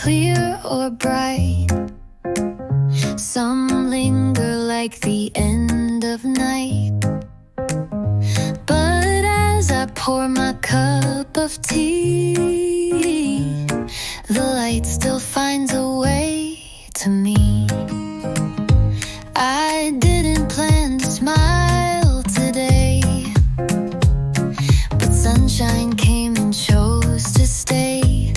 clear or bright. Some linger like the end of night. But as I pour my cup of tea, the light still finds a way to me. I didn't plan to smile today, but sunshine came and chose to stay.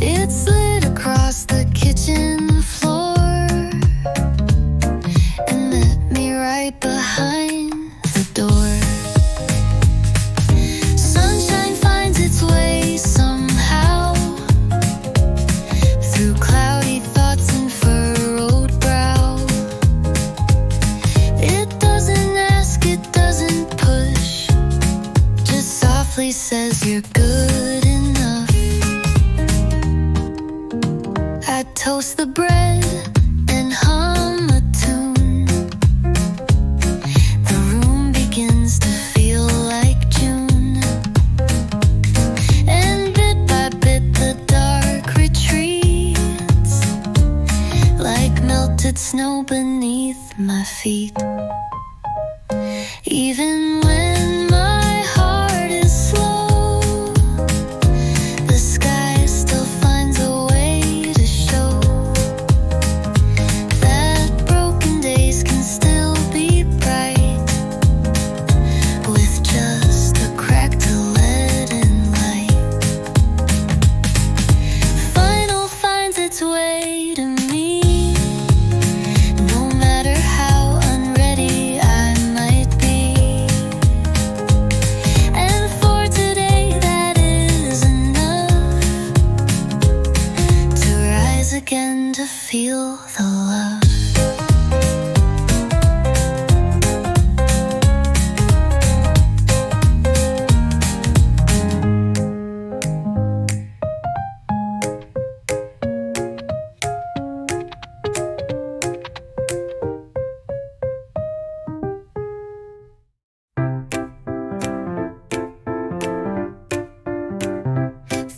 It slid across the kitchen floor and met me right behind the door. Sunshine finds its way somehow through cloudy thoughts and furrowed brow. It doesn't ask, it doesn't push, just softly says you're good enough. I toast the bread and hum a tune. The room begins to feel like June, and bit by bit the dark retreats like melted snow beneath my feet. Even when my heart is slow, the sky still finds a way to show that broken days can still be bright with just a crack to let in light. Final finds its way to me, no matter how unready I might be. And for today that is enough to rise again to feel the love.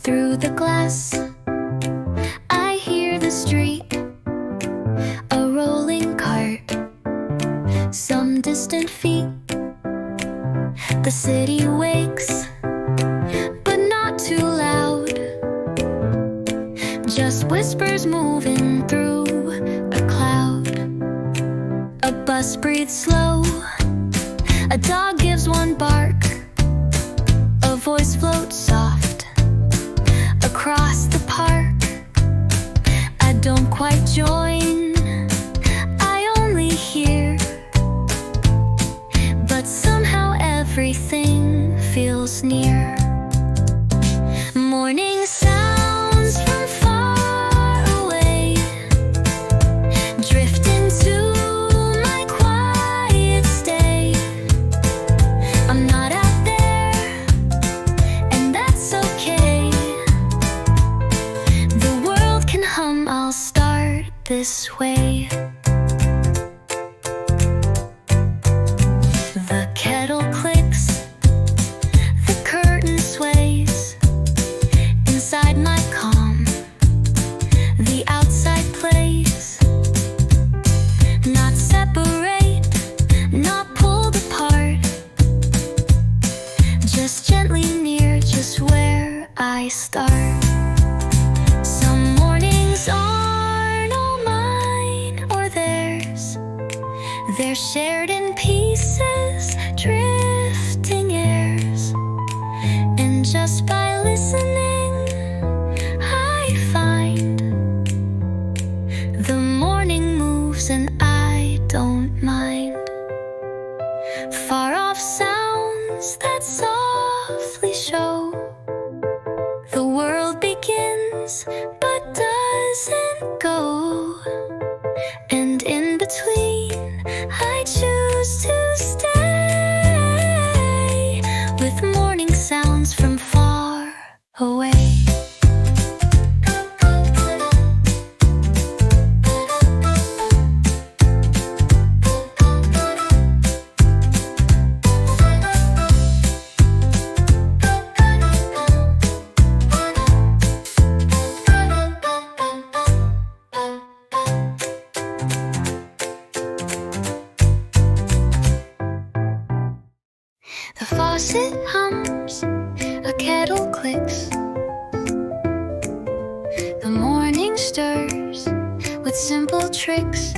Through the glass, I hear the street, a rolling cart, some distant feet. The city wakes, but not too loud, just whispers moving through a cloud. A bus breathes slow, a dog gives one bark, a voice floats soft across the park. I don't quite join, I only hear, but somehow everything feels near. Morning sounds from far away drift into my quiet stay. I'm not out there, and that's okay. The world can hum, I'll start this way. The kettle clicks, the curtain sways. Inside my calm, the outside plays. Not separate, not pulled apart, just gently near, just where I start. Some mornings aren't all mine or theirs, they're shared in pieces, drifting airs. And just by listening, I find the morning moves and I don't mind. Far off sounds that softly show the world begins but doesn't go. And in between, I choose to stay with morning sounds from far away. The faucet hums, a kettle clicks. The morning stirs with simple tricks.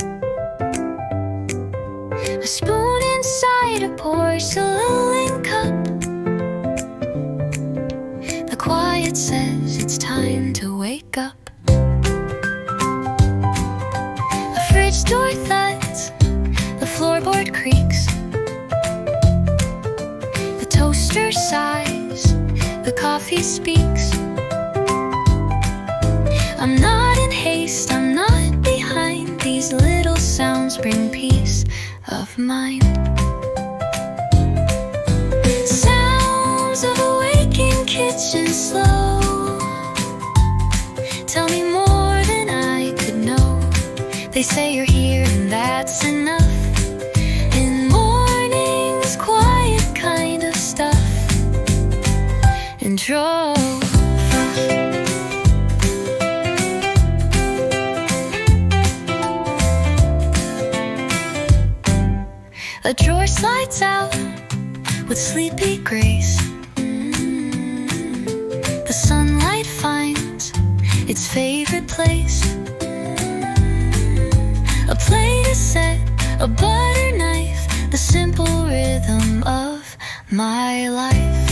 A spoon inside a porcelain cup. The quiet says it's time to wake up. The fridge door thuds, the floorboard creaks. The toaster sighs, the coffee speaks. I'm not in haste, I'm not behind. These little sounds bring peace of mind. Sounds of a waking kitchen slow. Tell me more than I could know. They say you're here and that's enough. In mornings, quiet kind of stuff. And drove. A drawer slides out with sleepy grace. The sunlight finds its favorite place. A plate is set, a butter knife, the simple rhythm of my life.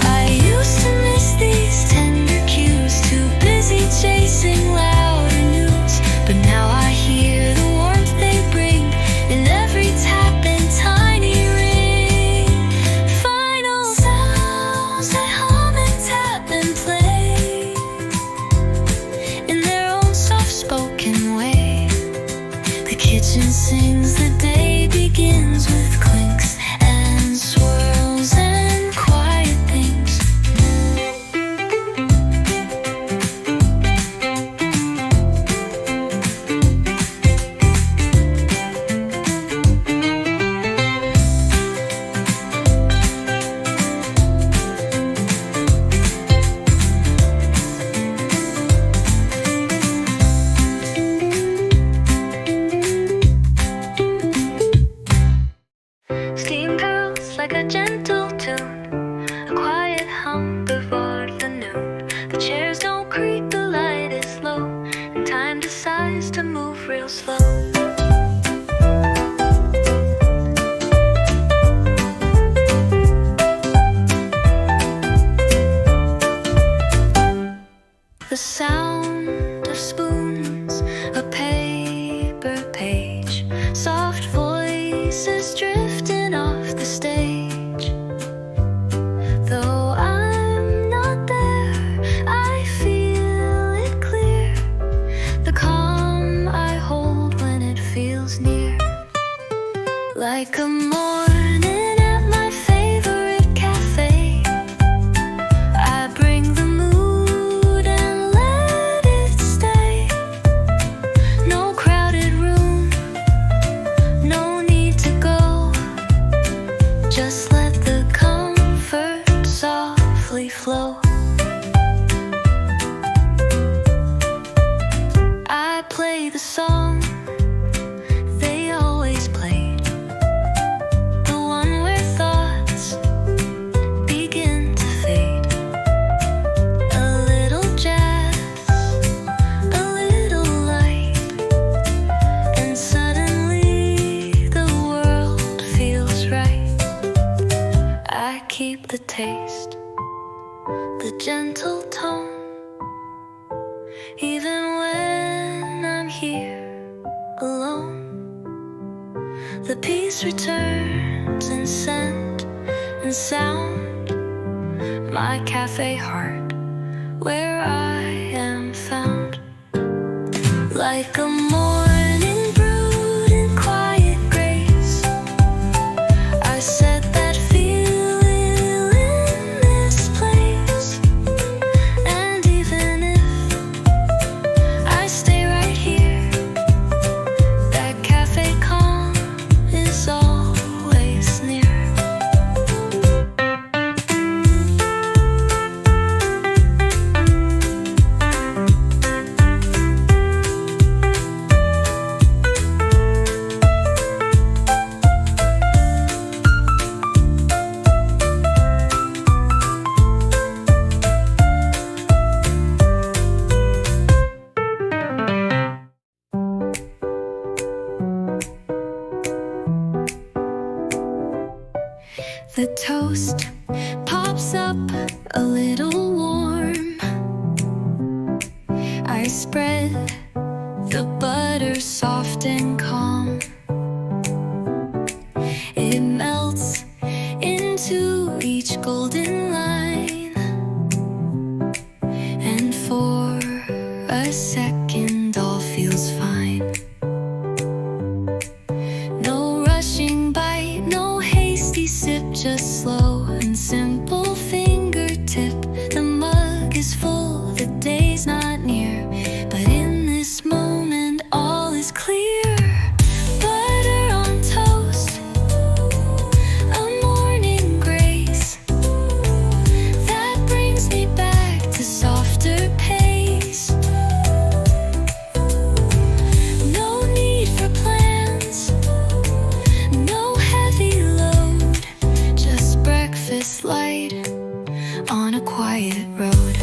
I used to miss these tender cues, too busy chasing louder news. But now I hear the warmth they bring in every tap and tiny ring. Final sounds that hum and tap and play in their own soft-spoken way. The kitchen sings, the day begins with clinks and swirls and quiet things. Steam curls like a gentle tune, a quiet hum before the noon. The chairs don't creak, the light is low, and time decides to move real slow. The sound of spoons, a paper page, soft voices drifting off the stage. Though I'm not there, I feel it clear. The calm I hold when it feels near. Like a morning at my favorite cafe, I bring the mood and let it stay. No crowded room, no need to go. Just let the comfort softly flow. I play the song they always played, the one where thoughts begin to fade. A little jazz, a little light, and suddenly the world feels right. I keep the taste, the gentle tone, even when I'm here alone. The peace returns in scent and sound, my cafe heart, where I am found. Like a morning brewed in quiet grace, I set that feeling in this place. And even if I stay right here, that cafe calm is always near. The toast pops up a little warm. I spread the butter soft and calm. It melts into each golden line, and for a second all feels fine. No rushing bite, no hasty sip, just slow and simple fingertip. The mug is full, the day's not near, but in this moment all is clear. Butter on toast, a morning grace that brings me back to softer pace. No need for plans, no heavy load, just breakfast light on a quiet road.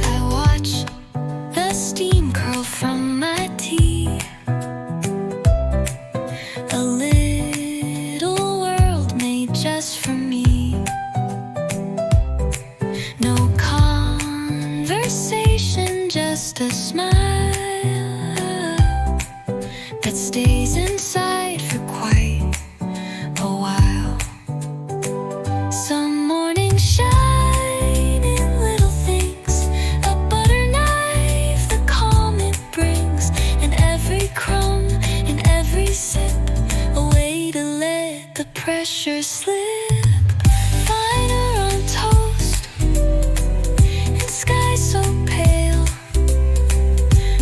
I watch the steam curl from my tea. A little world made just for me. No conversation, just a smile that stays inside for quite a while. Some mornings shine in little things, a butter knife, the calm it brings, and every crumb and every sip, a way to let the pressure slip. Finer on toast, and sky so pale.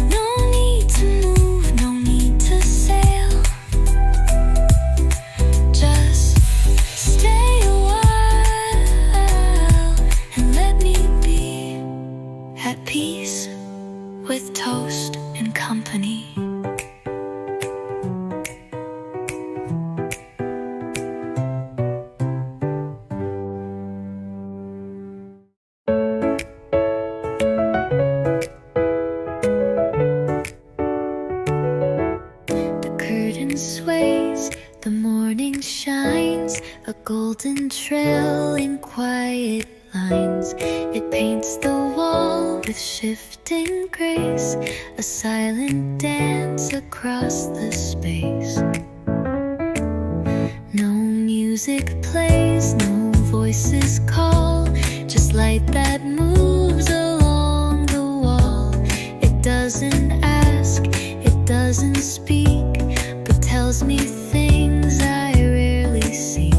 No need to move, no need to sail. Just stay a while and let me be at peace with toast and company. The curtain sways, the morning shines, a golden trail in quiet lines. It paints the wall with shifting grace, a silent dance across the space. No music plays, no voices call, just light that moves along the wall. It doesn't ask, it doesn't speak, but tells me things I rarely seek.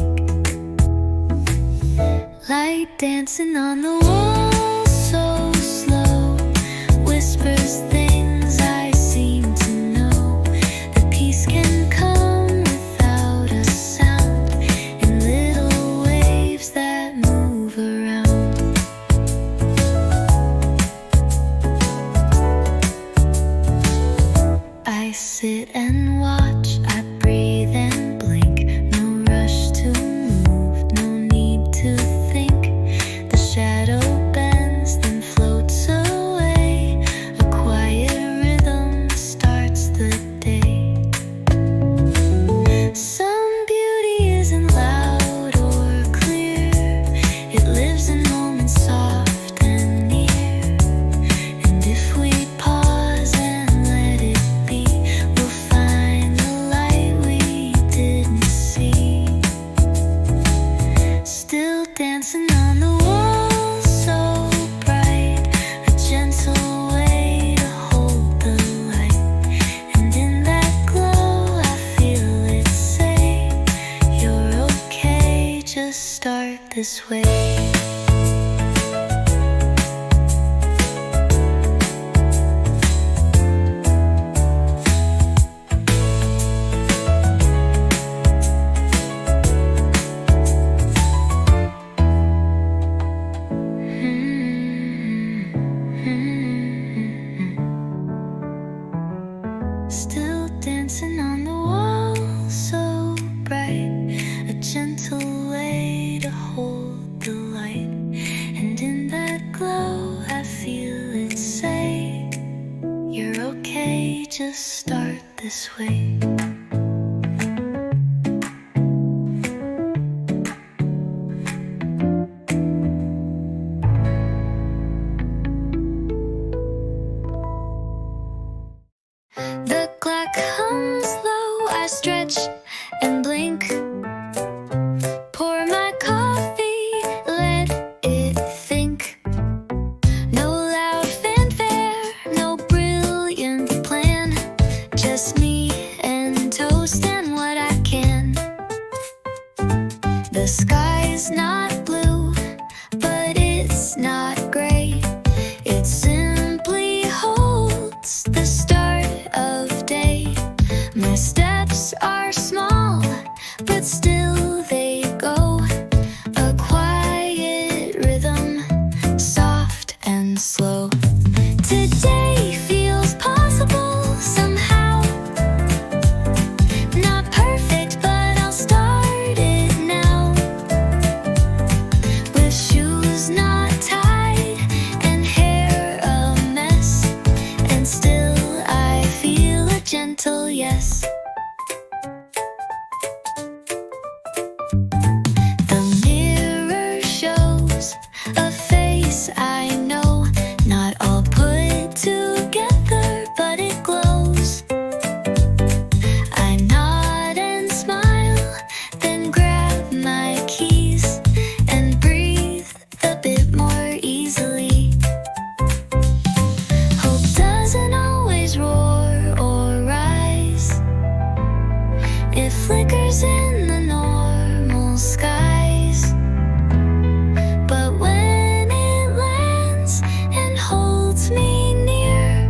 Light dancing on the wall, so slow, whispers things I seem to know. That peace can come without a sound, in little waves that move around. I sit and watch, I breathe and blink. No rush to move, no need to think. The shadow bends, then floats away. A quiet rhythm starts the day. Some beauty isn't loud or clear, it lives in moments soft and near. And if we pause and let it be, we'll find the light we didn't see. Still dancing on the wall, so bright, a gentle way to hold the light. And in that glow I feel it say, you're okay, just start this way. Still dancing on the wall, so bright, a gentle way to hold the light. stretch and blink. Pour my coffee, let it think. No loud fanfare, no brilliant plan. Just me and toast and what I can. The sky's not blue, but it's not gray. It simply holds the start of day. My steps are small, but still they go. A quiet rhythm, soft and slow. Today feels possible somehow. Not perfect, but I'll start it now. With shoes not tied and hair a mess, and still I feel a gentle yes. The mirror shows a face I know, not all put together, but it glows. I nod and smile, then grab my keys and breathe a bit more easily. Hope doesn't always roar or rise. It flickers in the normal skies. But when it lands and holds me near,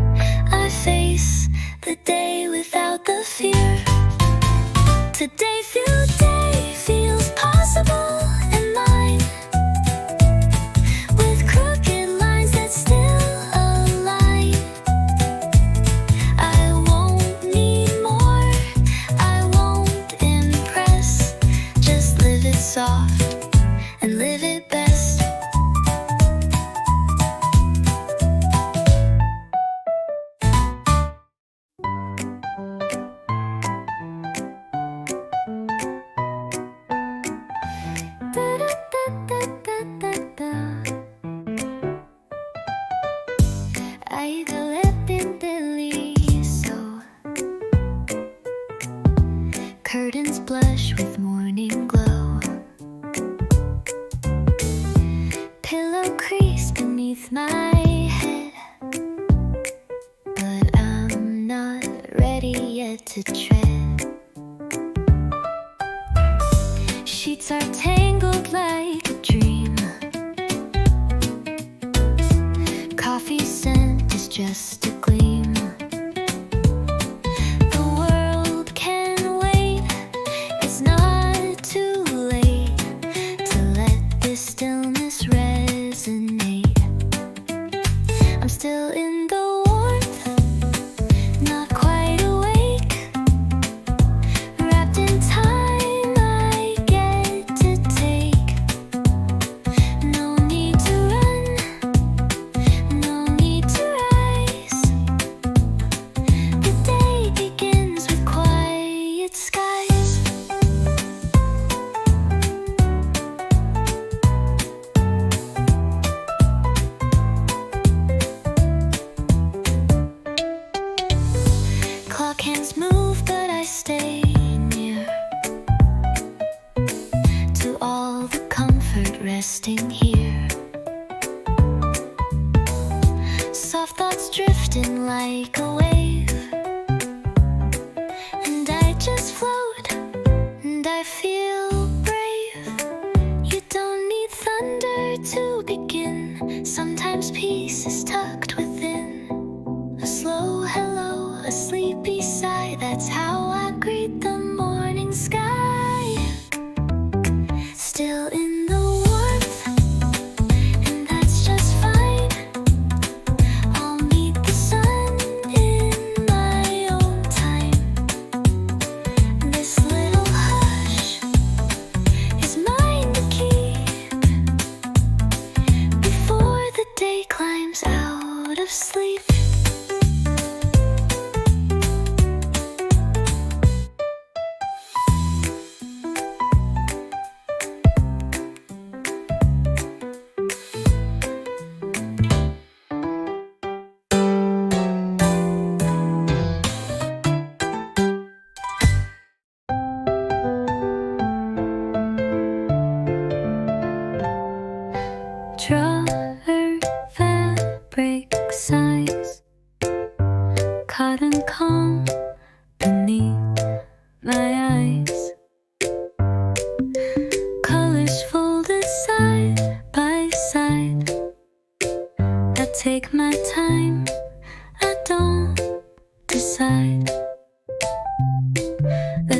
I face the day without the fear. Today feels possible and mine, with crooked lines that still align. I won't need more, I won't impress. Just live it soft and live it best. I go up in Billy, so curtains blush with morning glow. Pillow crease beneath my head, but I'm not ready yet to tread. Sheets are tangled like a dream. Coffee scent is just a gleam. The world can wait. It's not too late to let this stillness resonate. I'm still in the warmth, not quite awake. Wrapped in time I get to take. No need to run, no need to rise. The day begins with quiet skies. Clock hands move, but I stay near to all the comfort resting here. Soft thoughts drifting like a wave, and I just float, and I feel brave. You don't need thunder to begin. Sometimes peace is tucked within. A slow hello, a sleepy sigh. That's how I greet the morning sky. Still in the warmth, and that's just fine. I'll meet the sun in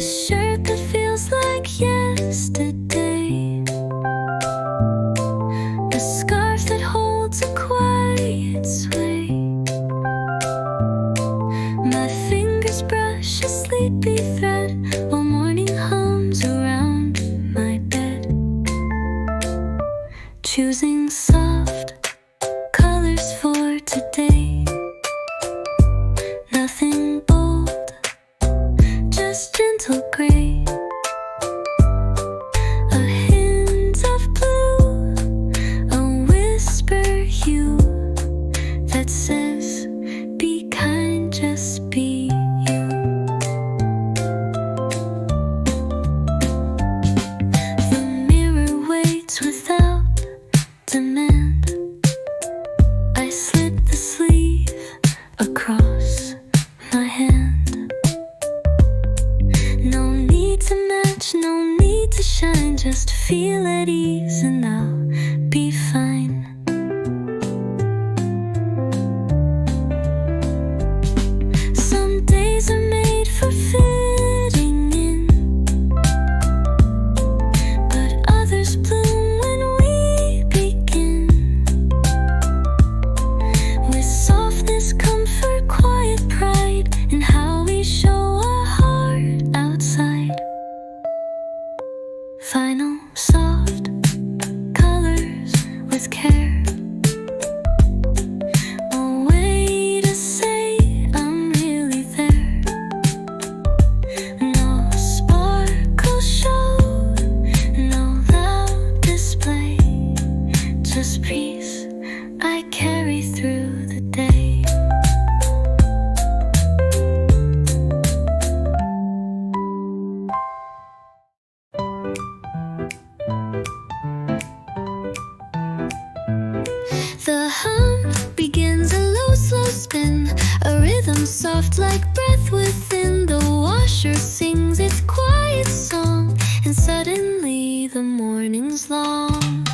shirt that feels like yesterday, a scarf that holds a quiet sway. My fingers brush a sleepy thread while morning hums around my bed, choosing soft colors for today. Nothing bold, just gentle gray, a hint of blue, a whisper hue that says, be kind, just be you. The mirror waits without demand. I slit the sleeve across my hand. No need to match, no need to shine, just feel at ease and I'll be fine. Some days are made for fitting in, but others bloom when we begin. With softness, comfort, quiet pride in how we show our heart outside. Final soft colors with care, a way to say I'm really there. No sparkle show, no loud display, just peace I carry through the day. The hum begins a low, slow spin, a rhythm soft like breath within. The washer sings its quiet song, and suddenly the morning's long.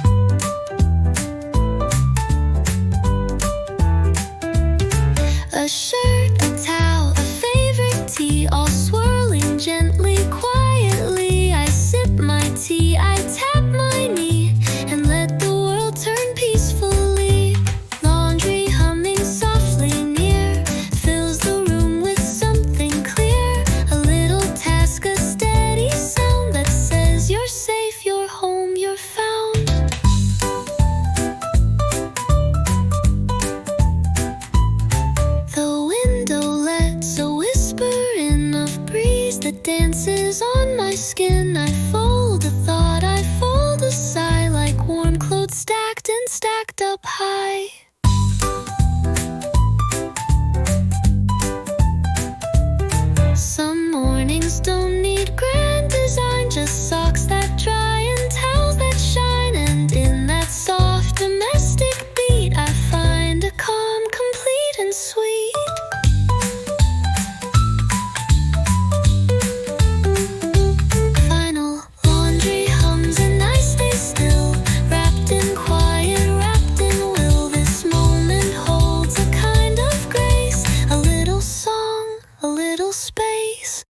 A shirt, a towel, a favorite tea, all swirling gently, quietly. I sip my tea, I tap my knee, and let the world turn peacefully. Laundry humming softly near, fills the room with something clear. A little task, a steady sound that says you're safe, you're home, you're found. The window lets a whisper in of breeze that dances on my skin. I fold a thought, I fold a sigh, like warm clothes stacked and stacked up high. Some mornings don't need grand design, just socks that dry and towels that shine. And in that soft domestic beat, I find a calm, complete and sweet. Final laundry hums and I stay still, wrapped in quiet, wrapped in will. This moment holds a kind of grace, a little song, a little space.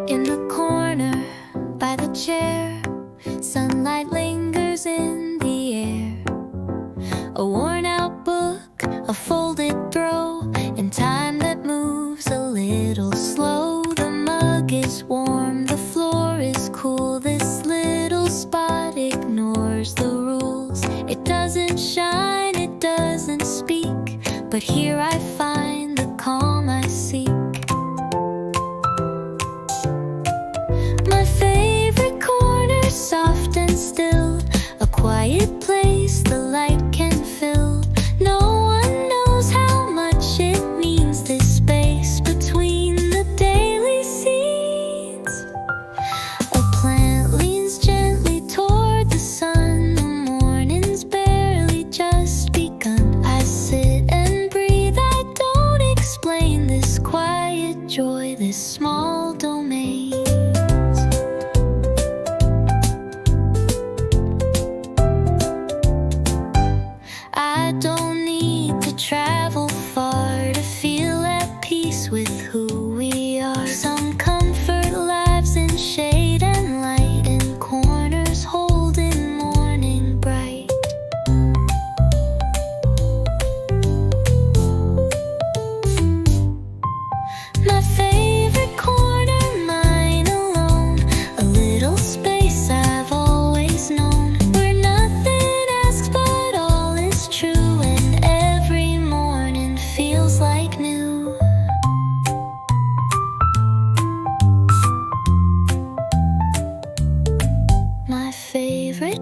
In the corner by the chair, sunlight lingers in the air. A worn out book, a folded throw, and time that moves a little slow. The mug is warm, the floor is cool. This little spot ignores the rules. It doesn't shine, it doesn't speak, but here I find the calm I seek. My favorite corner, soft and still, a quiet place the light can fill. No one knows how much it means, this space between the daily scenes. A plant leans gently toward the sun, the morning's barely just begun. I sit and breathe, I don't explain this quiet joy, this small domain.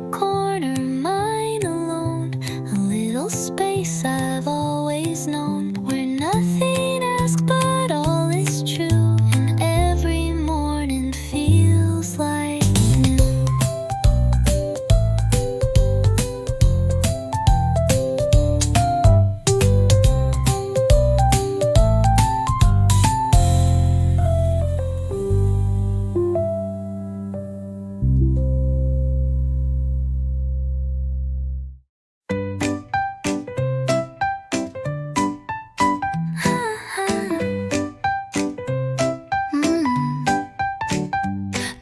corner, mine alone. A little space I've always known, where nothing asks but all is true, and every morning feels like new.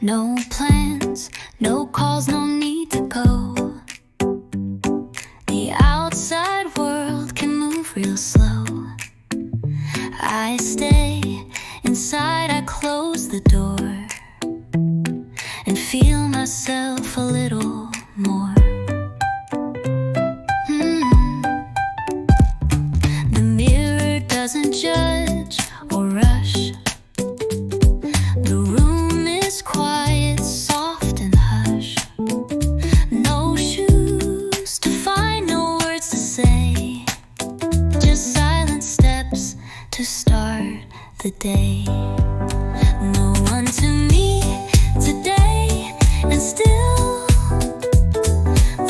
No plans, no calls, no need to go. The outside world can move real slow. I stay inside, I close the door and feel myself a little more. The mirror doesn't judge or rush. The room is quiet, soft and hush. No shoes to find, no words to say. Just silent steps to start the day. No one to me today, and still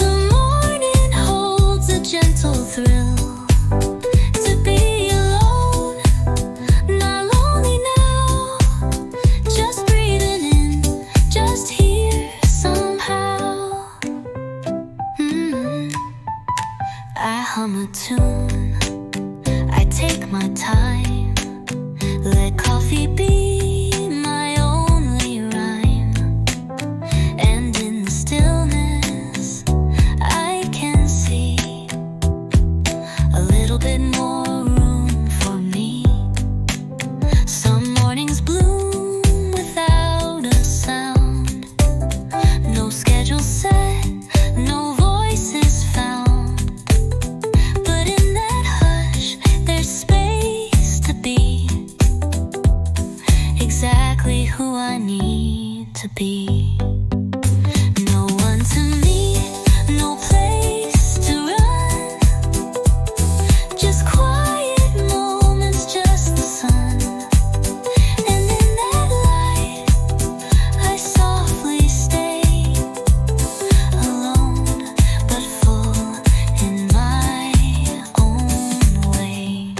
the morning holds a gentle thrill. To be alone, not lonely now. Just breathing in, just here somehow. I hum a tune, I take my time. Let coffee be my only rhyme. And in the stillness, I can see a little bit more room for me. Some mornings bloom without a sound. No schedule set, no voices found. But in that hush, there's space to be exactly who I need to be. No one to me, no place to run. Just quiet moments, just the sun. And in that light, I softly stay alone, but full in my own way.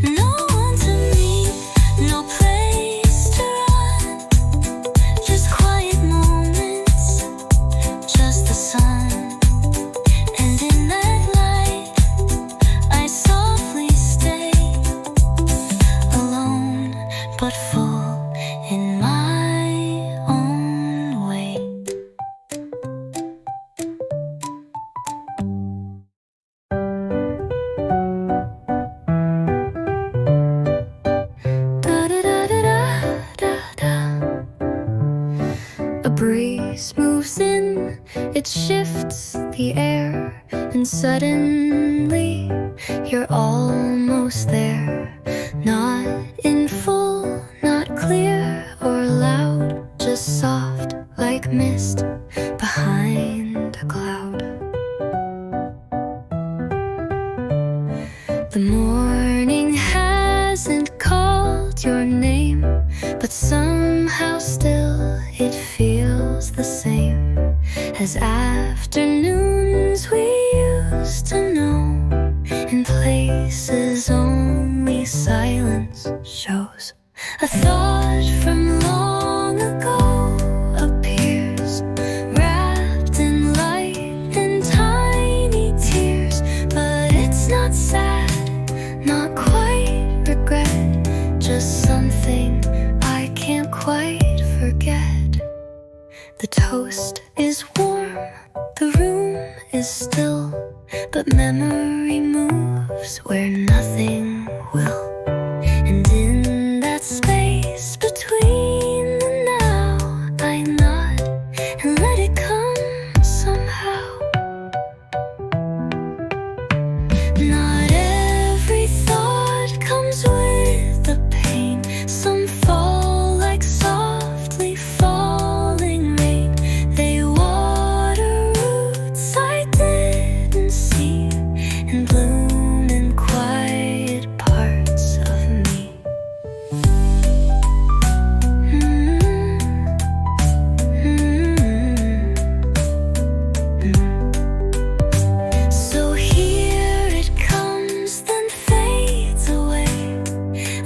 No one to me, no place to run. Just quiet moments, just the sun. And in that light, I softly stay alone, but full in my own way. A breeze moves in, it shifts the air, and suddenly you're almost there. Not in full, not clear or loud, just soft like mist behind a cloud. The morning hasn't called your name, but somehow still it feels the same as afternoons we used to know, in places only silence shows. A thought from long ago appears, wrapped in light and tiny tears, but it's not sad, not quite regret, just something I can't quite forget. The toast is warm, the room is still, but memory moves where nothing will.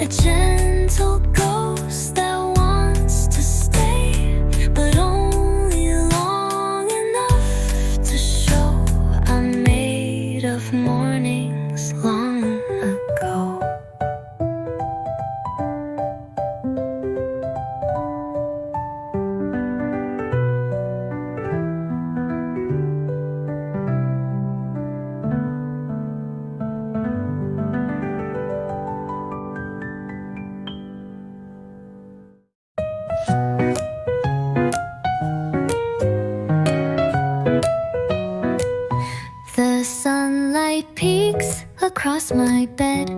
gentle ghost that wants to stay, but only long enough to show I'm made of mornings long ago. The sunlight peeks across my bed,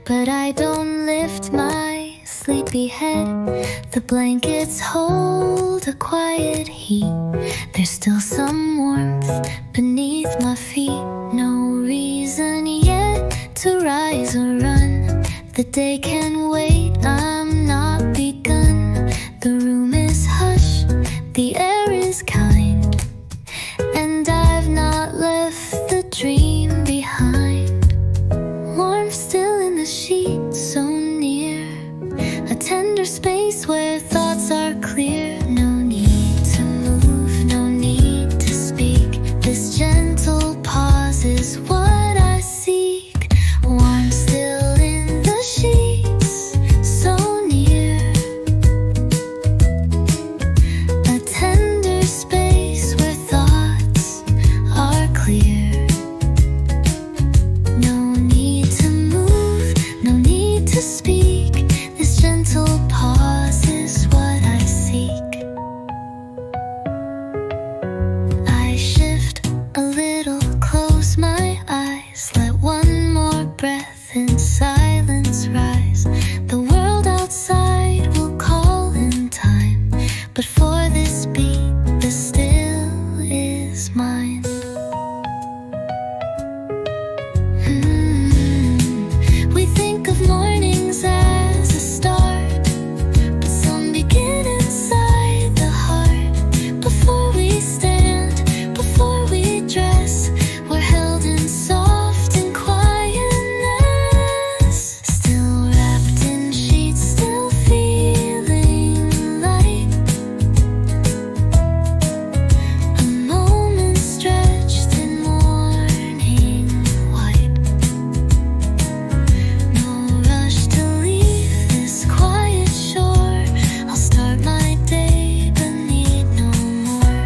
but I don't lift my sleepy head. The blankets hold a quiet heat. There's still some warmth beneath my feet. No reason yet to rise or run. The day can wait, I'm not begun. The room is hushed, the air is kind, and I've not left the dream behind. Warm still in the sheets, so near. A tender space where thoughts are clear. No need to move, no need to speak. This gentle pause is what I seek. Warm still in the sheets, so near. A tender space where thoughts are clear. No need to move, no need to speak. This gentle pause is what I seek. I shift a little, close my eyes, let one more breath in silence rise. The world outside will call in time, but for this beat, the still is mine. We think of mornings as a start, but some begin inside the heart. Before we stand, before we dress, we're held in soft and quietness. Still wrapped in sheets, still feeling light. A moment stretched in morning white. No rush to leave this quiet shore. I'll start my day but need no more.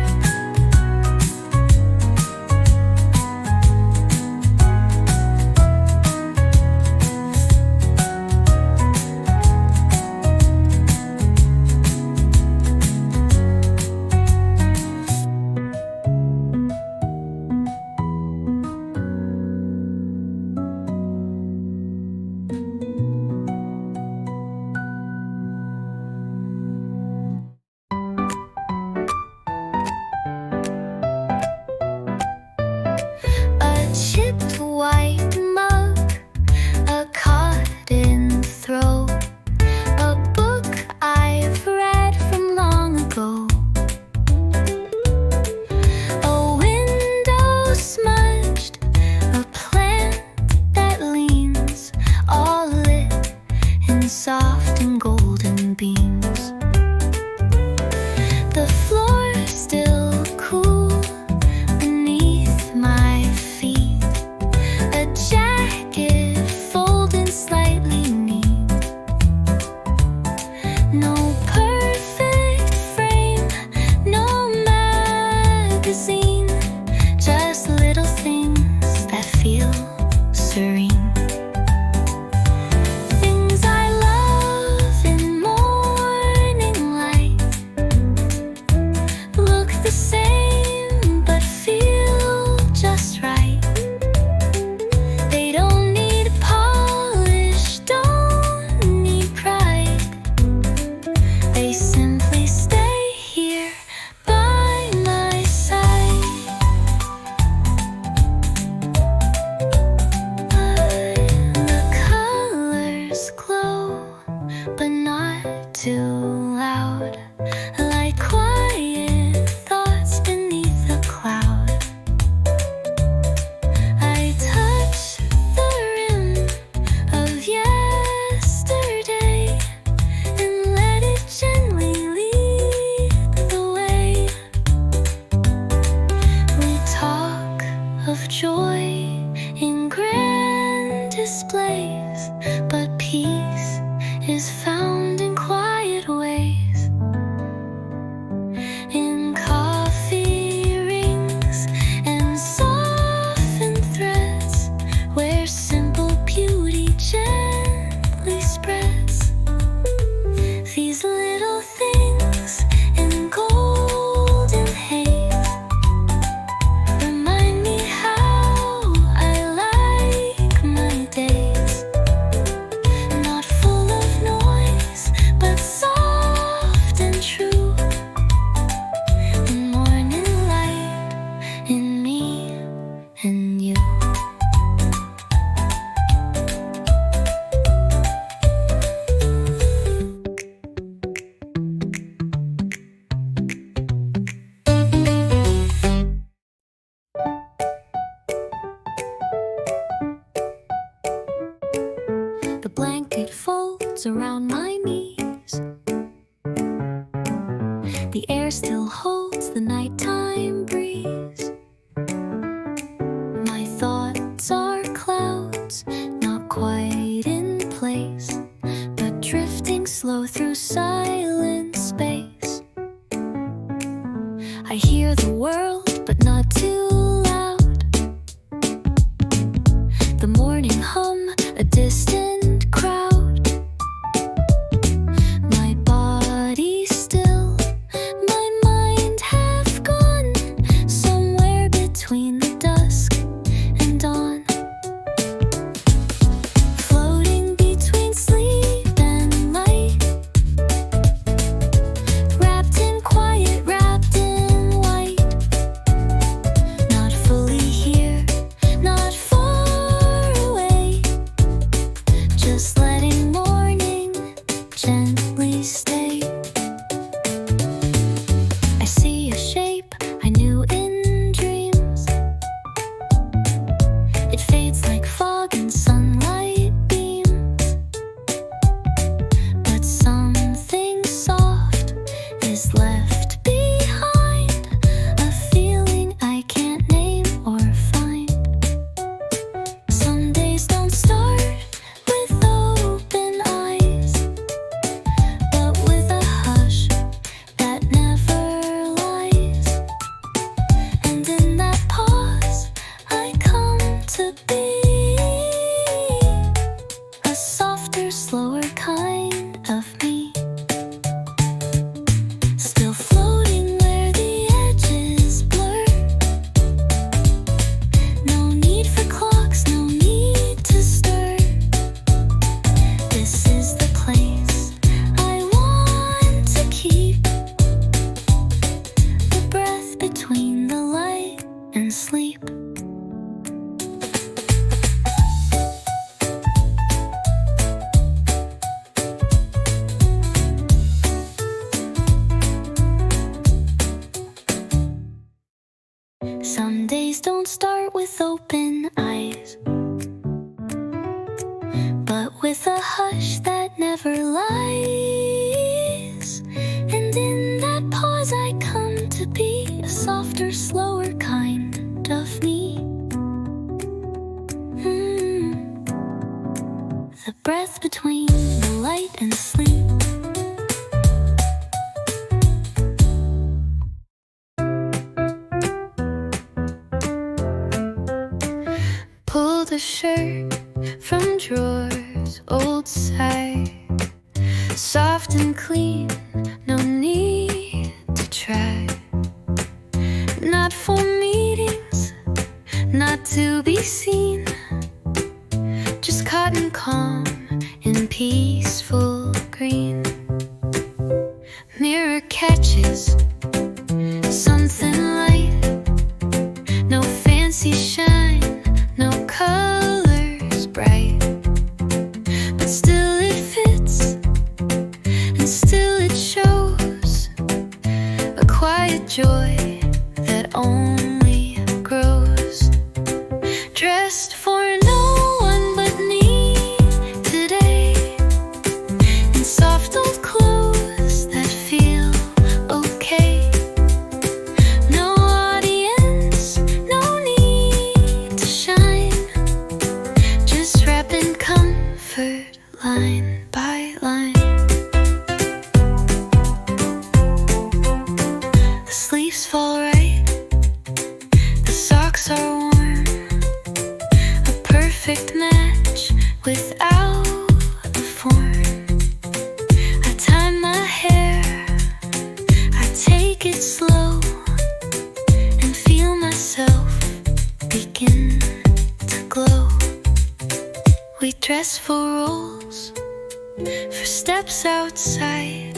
A chipped white mug, a cotton throw, a book I've read from long ago. A window smudged, a plant that leans, all lit in soft and golden beams. The floor still cool beneath my feet. A jacket folded slightly neat. No perfect frame, no magazine, just little things that feel serene. Things I love in morning light look the same but feel just right. They don't need polish, don't need pride. They simply stay here by my side. The colors glow, but not too loud, like quiet thoughts beneath a cloud. I touch the rim of yesterday. is found in quiet ways, in coffee rings and softened threads, where simple beauty gently spreads. These little things in golden haze remind me how I like my days, not full of noise but soft and true, in morning light in me and you. The blanket folds around my knees. The air still holds the nighttime breeze. My thoughts are clouds, not quite in place, but drifting slow through silent space. I hear the world, but not too loud. The morning hum, a distant crowd. My body still, my mind half gone, somewhere between the dusk and dawn. Floating between sleep and light, wrapped in quiet, wrapped in white. Not fully here, not far away, just letting morning gently stay. I see a shape I knew in dreams. It fades like fog and sunlight beams, but something soft is left behind, a feeling I can't name or find. Some days don't start with open eyes, but with a hush that never lies. And in that pause, I come to be a softer, slower kind of me, still floating where the edges blur. No need for clocks, no need to stir. This is the place I want to keep, the breath between the light and sleep. Some days don't start with open eyes, but with a hush that never lies. And in that pause I come to be a softer, slower kind of me. The breath between the light and sleep. Pull the shirt from drawers, old side, soft and clean, no need to try. Not for meetings, not to be seen, just cotton calm in peaceful green. Mirror catches something light, no fancy shine, no colors bright, but still it fits, and still it shows a quiet joy that only grows. Dressed for no one but me today, in soft old clothes that feel okay. No audience, no need to shine, just wrapping comfort line by line. for steps outside,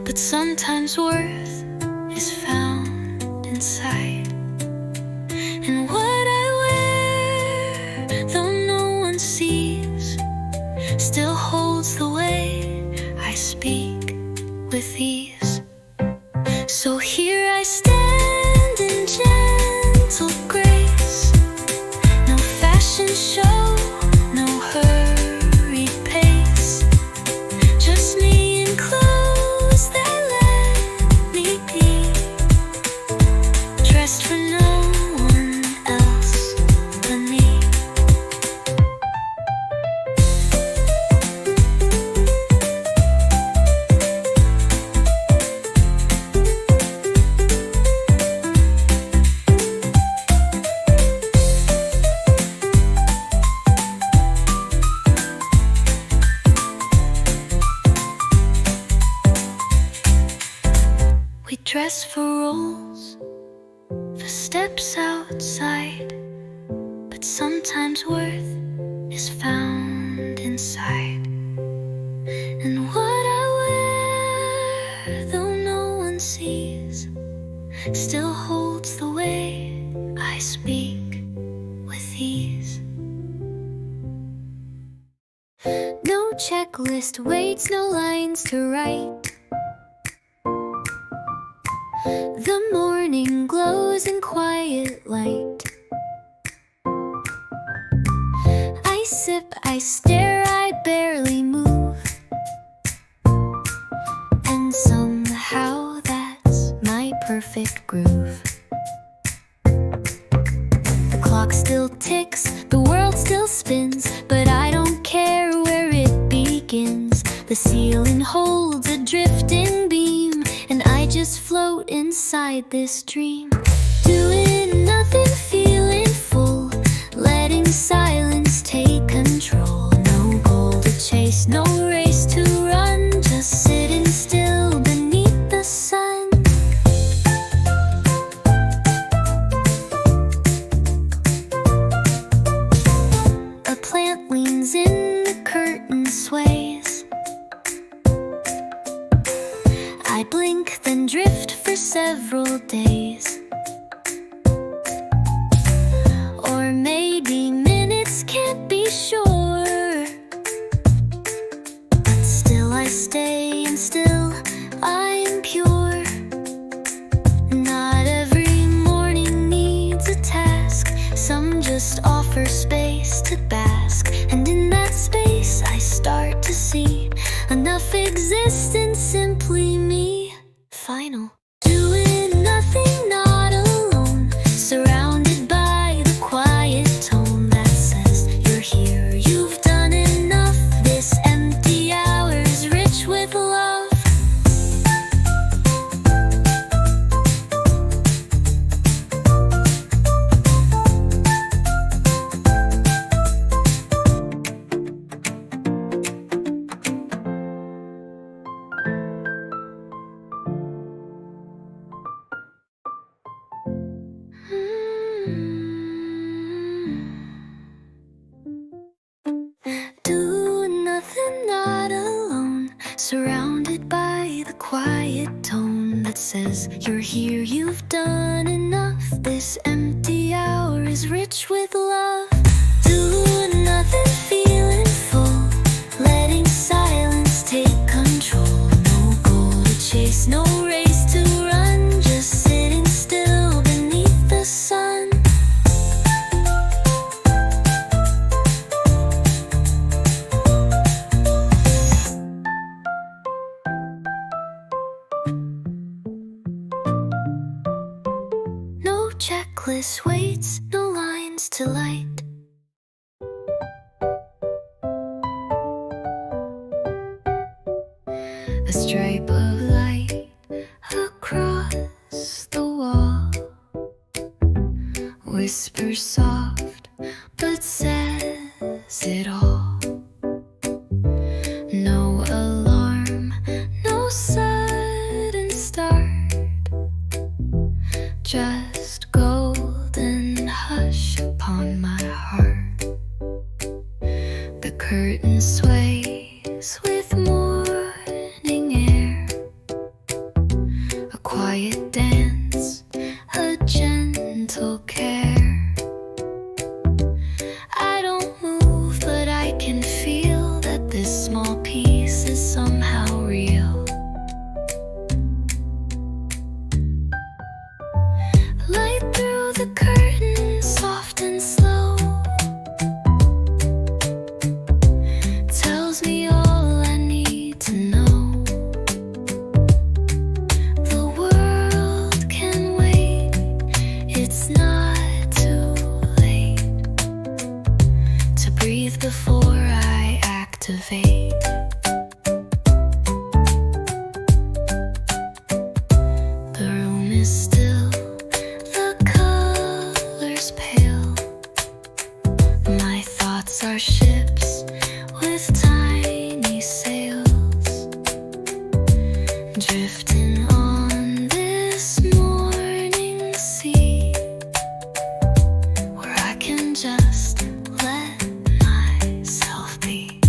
but sometimes worth is found inside. And what I wear, though no one sees, still holds the way I speak with ease. So here I stand in gentle grace, no fashion show, no hurried pace, just me in clothes that let me be, dressed for no one else but me. We dress for roles, for steps outside, but sometimes worth is found inside. And what I wear, though no one sees, still holds the way I speak with ease. No checklist waits, no lines to write. The morning glows in quiet light. I sip, I stare, I barely move, and somehow that's my perfect groove. The clock still ticks, the world still spins, but I don't care where it begins. The ceiling holds a drifting beam, and I just float inside this dream. Doing nothing, feeling full, letting silence take control. No goal to chase, no race to run, just sitting still beneath the sun. A plant leans in, the curtain sways. I blink, then drift for several days. Or maybe minutes, can't be sure. But still I stay, and still I'm pure. Not every morning needs a task, some just offer space to bask. And in that space I start to see enough existence, simply me. Final. Doing nothing, not alone, surrounded by the quiet tone that says you're here, you've done enough. This empty hour is rich with love. Do nothing, not alone, surrounded by the quiet tone that says you're here, you've done enough. This empty hour is rich with love. Do nothing, feeling full, letting silence take control. No goal to chase, no race to run, just sitting still beneath the sun. No checklist waits, no lines to light. A stripe of light across the wall, whispers soft but says it all. No alarm, no sudden start, just golden hush upon my heart. The curtain sways with more peace is somehow real. Light through the curtain, soft and slow, tells me all I need to know. The world can wait, it's not too late to breathe before I activate. The room is still, the colors pale. My thoughts are ships with tiny sails, drifting on this morning sea, where I can just let myself be.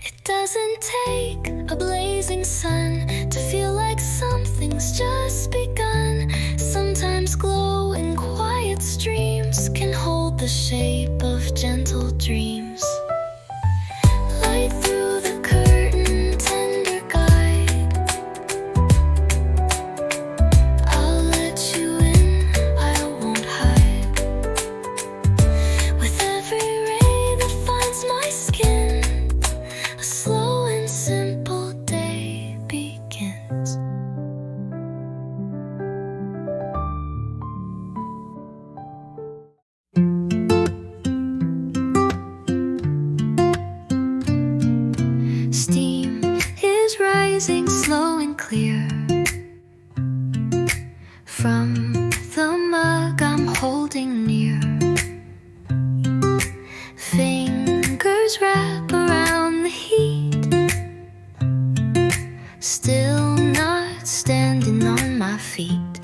It doesn't take a blazing sun to feel like something's just begun. Sometimes glowing quiet streams can hold the shape of gentle dreams. Light through the curtain, tender guide. I'll let you in, I won't hide. With every ray that finds my skin, a slow and simple day begins. Steam is rising slow and clear from the mug I'm holding near. Fingers wrap around the heat, still not standing on my feet.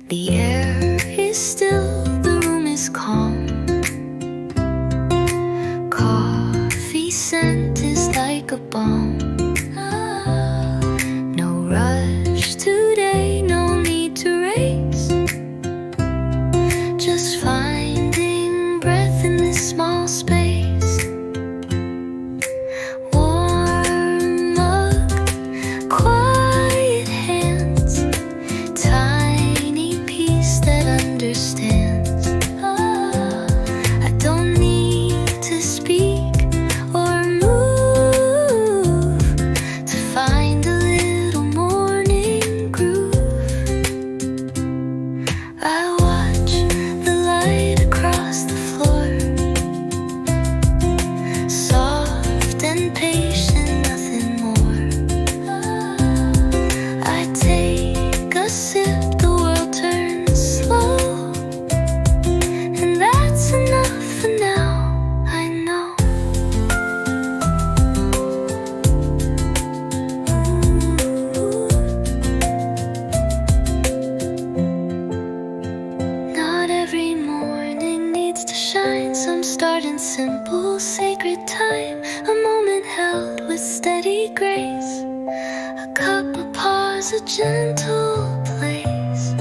The air is still, the room is calm. Coffee scent is like a balm. No rush today, no need to race. Just finding breath in this small space. Warm mug, quiet hands, tiny piece that understands. I don't need to speak or move to find a little morning groove. I watch the light across the floor, soft and patient, nothing more. I take a sip, the world turns slow, and that's enough for now, I know. Not every morning needs to shine. Some start in simple, sacred time, a moment held with steady grace, a cup, a pause, a gentle place.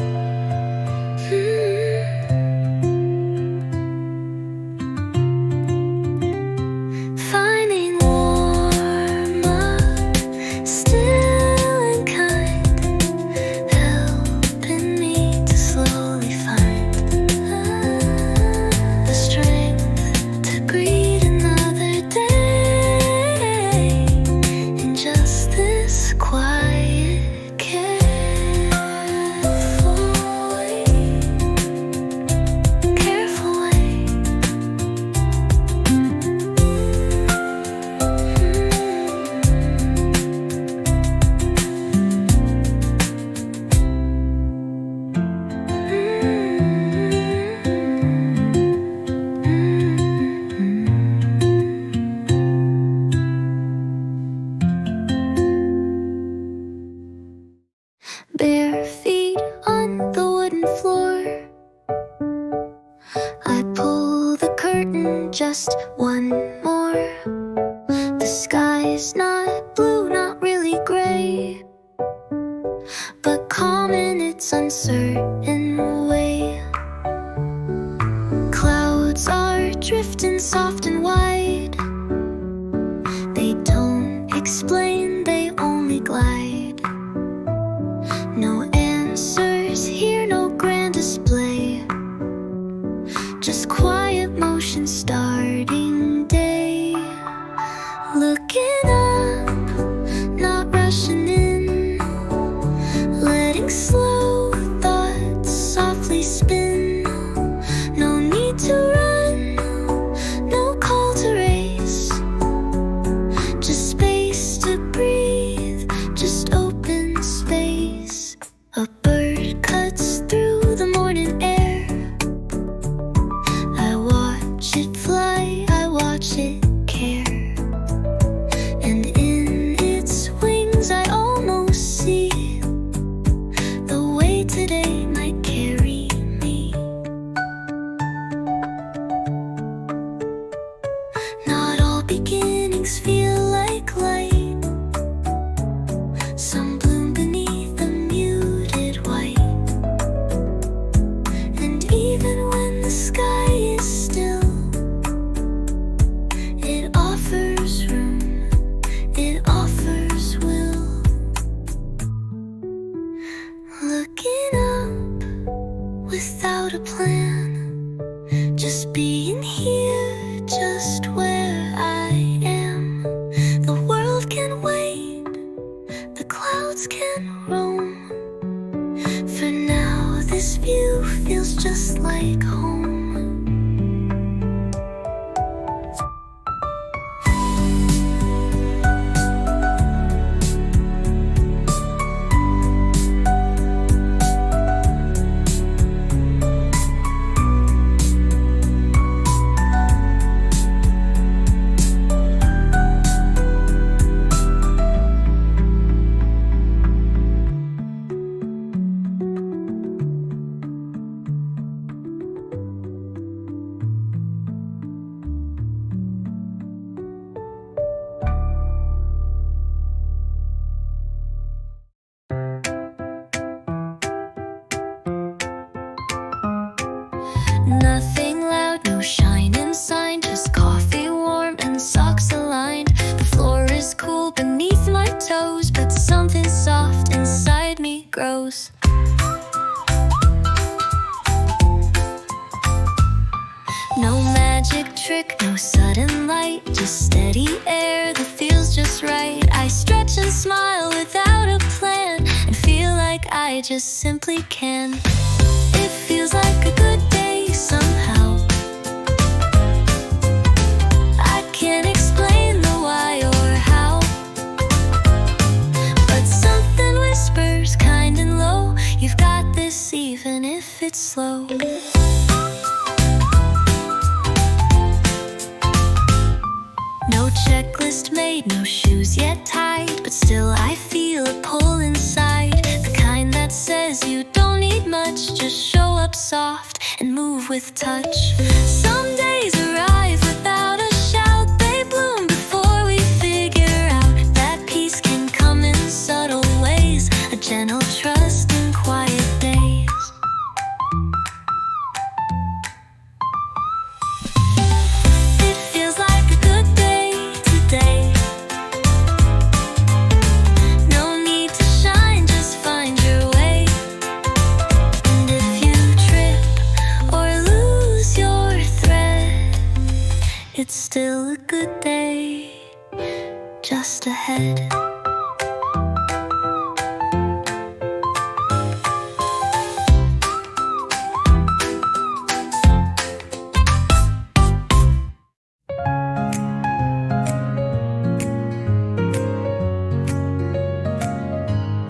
Finding warm up, still and kind, helping me to slowly find the strength to greet another day in just this quiet, careful way. Careful way. Bare feet on the wooden floor, I pull the curtain just one more. The sky is not blue, not really gray, but calm in its uncertain way. Clouds are drifting soft and white, much it cared. And in its wings I almost see the way today might carry me. Not all beginnings feel like light. Some bloom beneath the muted white. And even when the sky is still, it offers room, it offers will. Looking up without a plan, just being here, just where I am. The world can wait, the clouds can roam. For now this view feels just like home. Nothing loud, no shining sign, just coffee warm and socks aligned. The floor is cool beneath my toes, but something soft inside me grows. No magic trick, no sudden light, just steady air that feels just right. I stretch and smile without a plan, and feel like I just simply can. It feels like a good day somehow. I can't explain the why or how, but something whispers kind and low, you've got this even if it's slow. No checklist made, no shoes yet tied, but still I feel a pull inside. The kind that says you don't need much, just show up soft and move with touch. Some days arrive without a shout, they bloom before we figure out that peace can come in subtle ways, a gentle trust in quiet days. It feels like a good day today. No need to shine, just find your way. And if you trip or lose your thread, it's still a good day just ahead.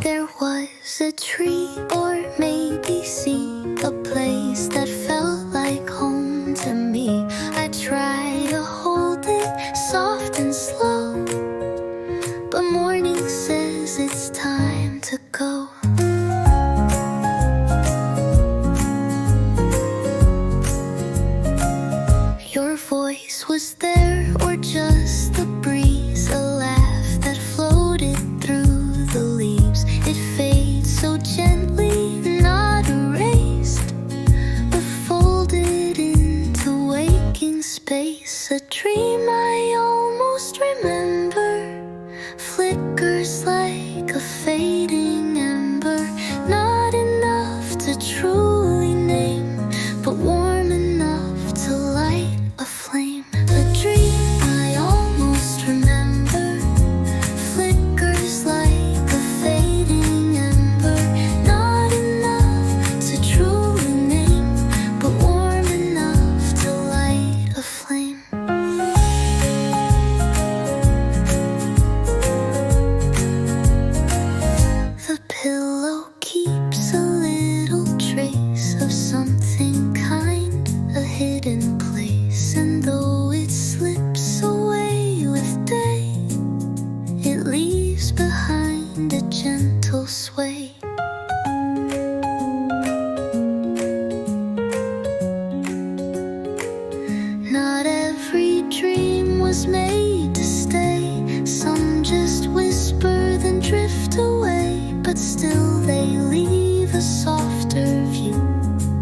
There was a tree or maybe seed, a place that felt like home to me. I tried to hold it soft and slow, but morning says it's time to go. Your voice was there, or just the breeze, a laugh that floated through the leaves. It fades so gently, not erased, but folded into waking space. A dream I almost remember flickers like a fading ember, not enough to truly name, but warm enough to light a flame. A dream I almost still they leave a softer view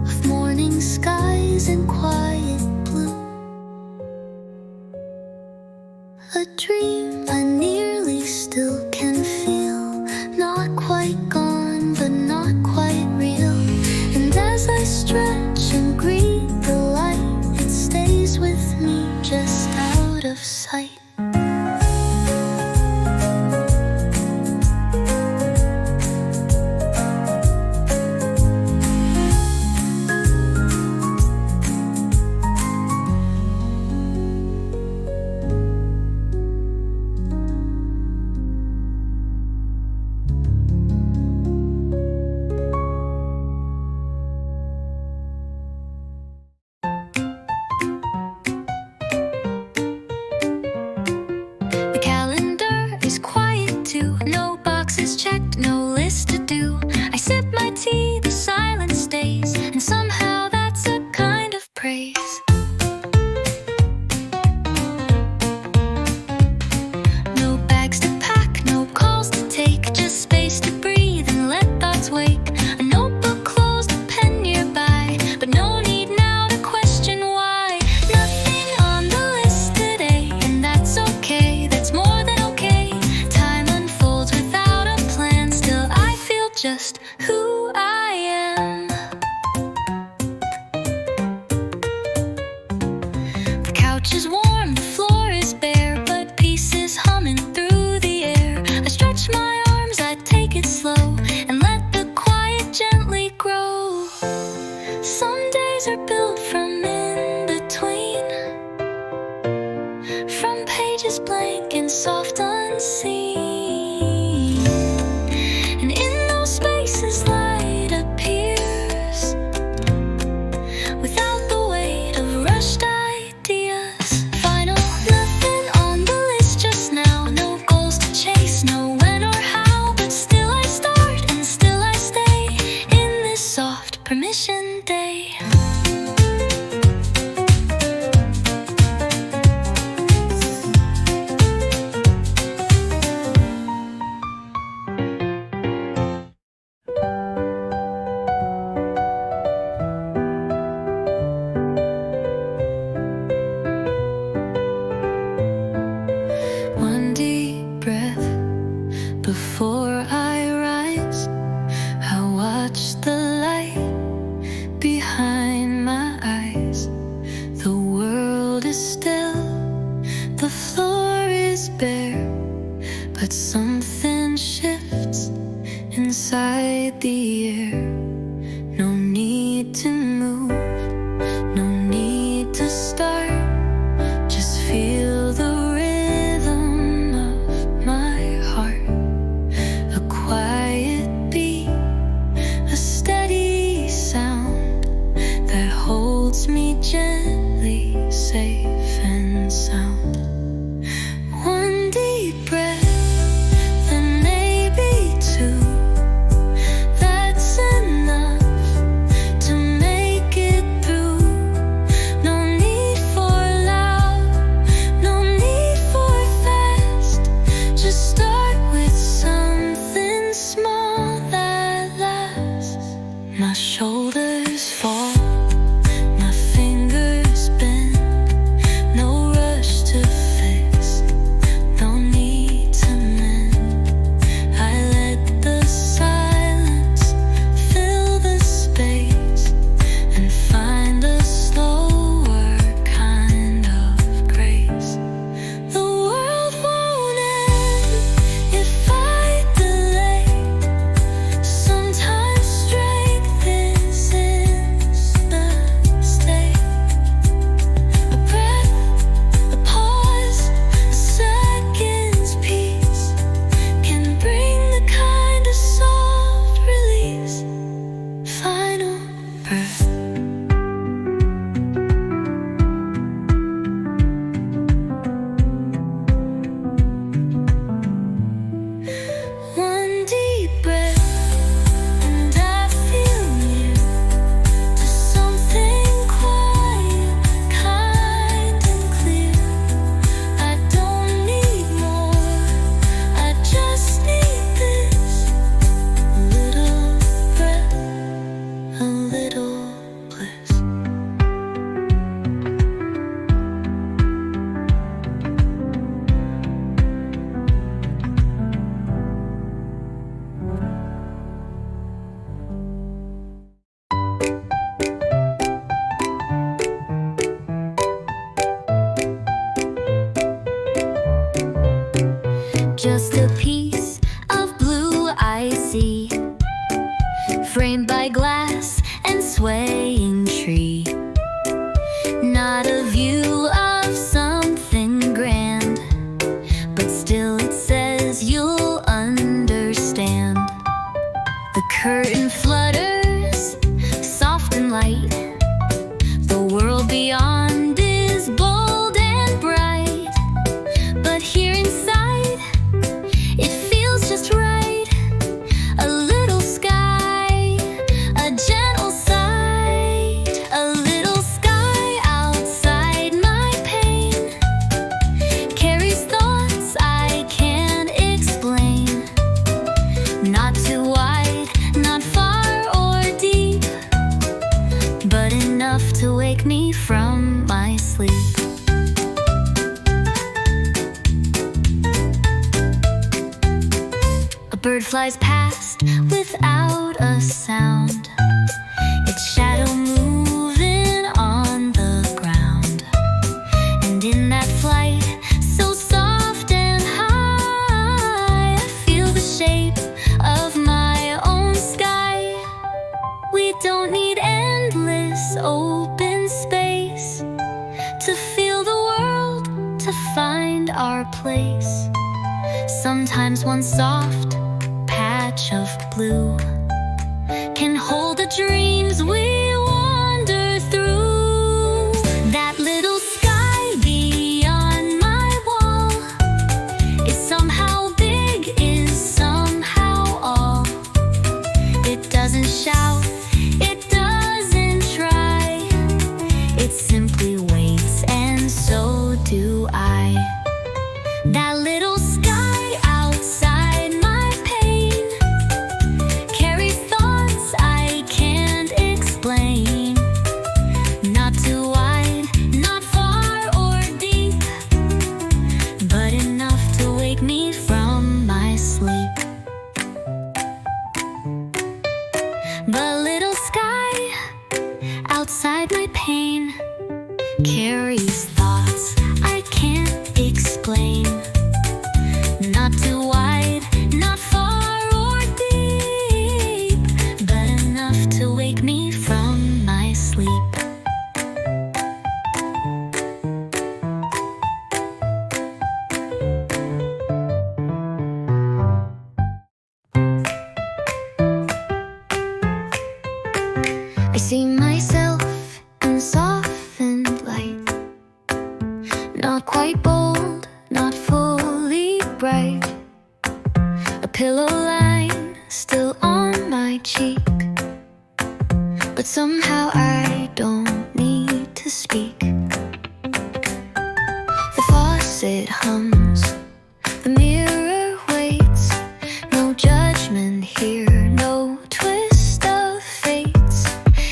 of morning skies and quiet blue. A dream I nearly still can feel, not quite gone but not quite real. And as I stretch and greet the light, it stays with me just out of sight. No boxes checked, no list to do. I sip my tea, the silence stays, and somehow that's a kind of praise. No bags to pack, no calls to take, just space to breathe and let thoughts wake. A notebook closed, a pen nearby, but no need now to question why. Nothing on the list today, and that's okay, that's more than okay. Time unfolds without a plan, still I feel just who I am. The couch is warm, the floor is bare, but peace is humming through the air. I stretch my arms, I take it slow, and let the quiet gently grow. Some days are built from in between, from pages blank and soft unseen. And in those spaces light appears, without the weight of rushed ideas. Final, nothing on the list just now, no goals to chase, no when or how, but still I start and still I stay in this soft permission day. One deep breath before I rise. I watch the light behind my eyes. The world is still, the floor is bare, but something shifts inside the air. No need to move, no need to start, just feel the rhythm of my heart. A quiet beat, a steady sound that holds me gently, safe and sound. One deep breath, then just a piece of blue I see, framed by glass and swaying tree. Not a view of something grand, but still it says you'll understand. The curtain flutters, soft and light. The world beyond is bold and bright, but here inside, it feels just right. A little sky, a gentle sight, a little sky outside my pain, carries thoughts I can't explain. Not too wide, not far or deep, but enough to wake me from my sleep. A bird flies past without a sound, its shadow moving on the ground. And in that flight, so soft and high, I feel the shape of my own sky. We don't need endless open space to feel the world, to find our place. Sometimes one soft patch of blue can hold the dreams we wander through. That little sky beyond my wall is somehow big, is somehow all. It doesn't shout, it doesn't try, it simply waits, and so do I. That little sky outside my pain carries thoughts I can't explain. Not too wide, not far or deep, but enough to wake me from my sleep. The little sky outside my pain carries thoughts I can't explain. Not too wide, not far or deep, but enough to wake me from my sleep. I see myself in softened light, not quite bold, not fully bright. A pillow line still on my cheek, but somehow I don't need to speak. The faucet hums, the mirror waits. No judgment here, no twist of fates.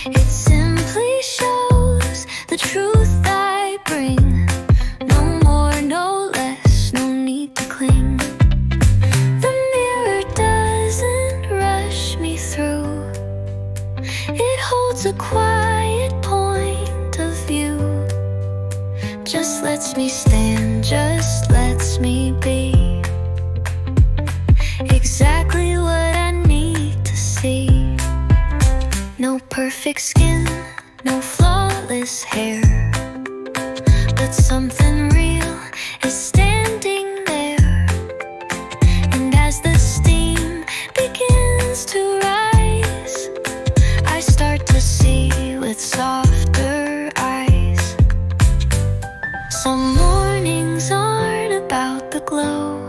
It simply shows the truth I bring. No more, no less, no need to cling. The mirror doesn't rush me through, it holds a quiet point of view. Just lets me stand, just lets me be exactly what I need to see. No perfect skin, no flawless hair, but something real is standing there. And as the steam begins to rise, I start to see with softer eyes. Some mornings aren't about the glow,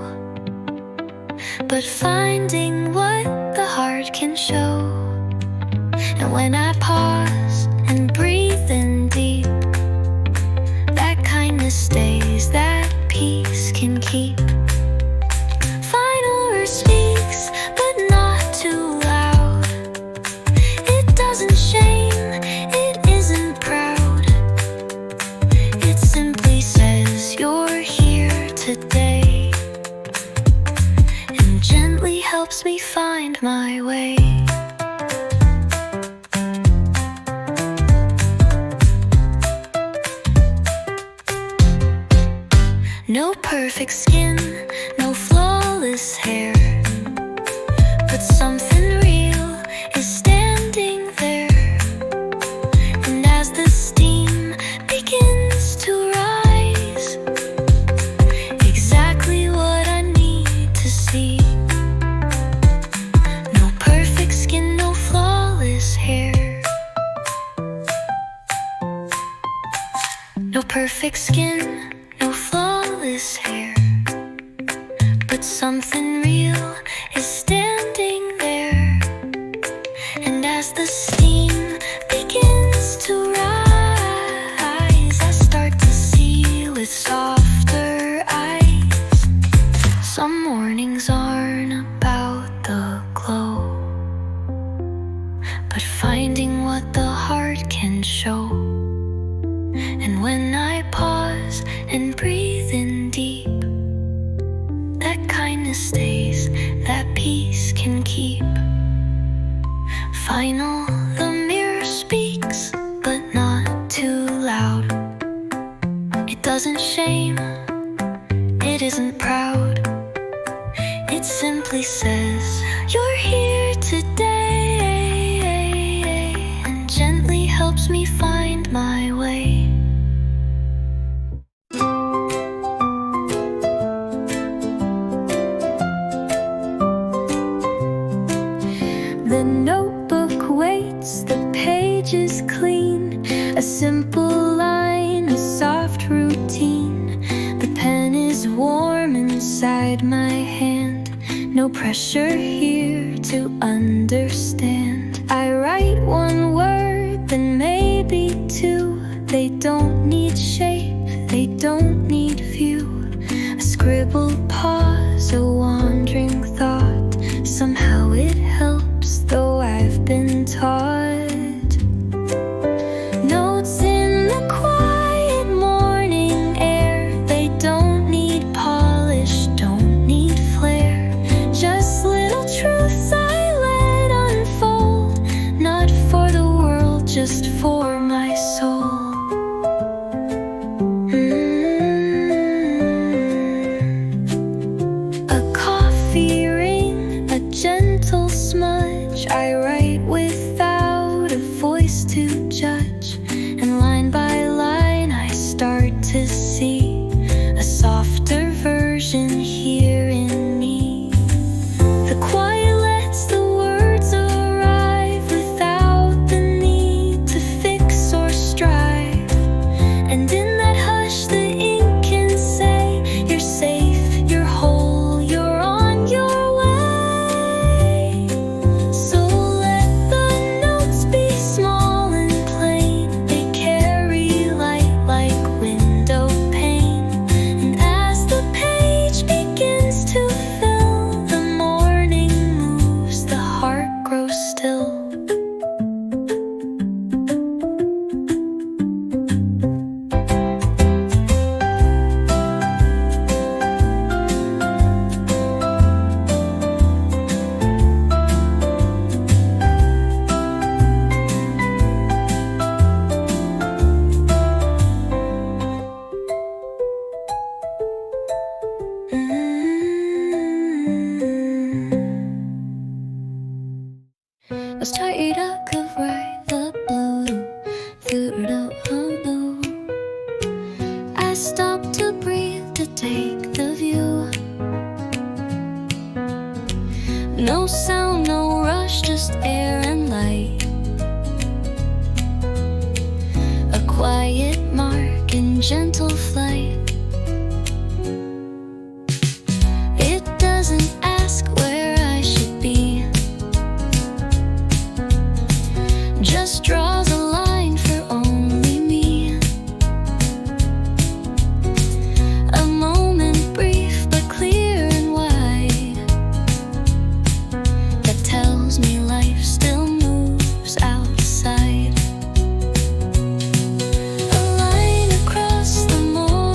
but finding what the heart can show. And when I pause and breathe in deep, that kindness stays, that peace can keep. Final word speaks, but not too loud. It doesn't shame, it isn't proud. It simply says you're here today, and gently helps me find my way. No perfect skin, no flawless hair, but something real is standing there. And as the steam begins to rise, exactly what I need to see. No perfect skin, no flawless hair. No perfect skin, no flawless hair, but something real is standing there. And as the steam begins to rise, I start to see with softer eyes. Some mornings aren't about the glow, but finding what the heart can show. And when I pause and breathe in deep, that kindness stays, that peace can keep. Final, the mirror speaks, but not too loud. It doesn't shame, it isn't proud. It simply says, you're here today, and gently helps me find my way. The notebook waits, the page is clean. A simple line, a soft routine. The pen is warm inside my hand. No pressure here to understand. I write one word, then maybe two. They don't need shape, they don't need view. A scribbled pause, a wandering thought. Somehow it helps, though I've been taught. Notes in the quiet morning air. They don't need polish, don't need flair. Just little truths I let unfold. Not for the world, just for my soul. A coffee ring, a gentle smudge. I write without a voice to judge. And line by line I start to see a softer version here in me. The quiet lets the words arrive without the need to fix or strive. And in that hush the ink can say, you're safe, you're whole, you're on your way. So let the notes be small and plain. They carry light like window pane. And as the page begins to fill, the morning moves, the heart grows still. I was tired, I could write the blue through the blue. I stopped to breathe, to take the view. No sound, no rush, just air and light. A quiet mark in gentle flight. It doesn't ask where I should be, just draws a line for only me. A moment brief but clear and wide, that tells me life still moves outside. A line across the morning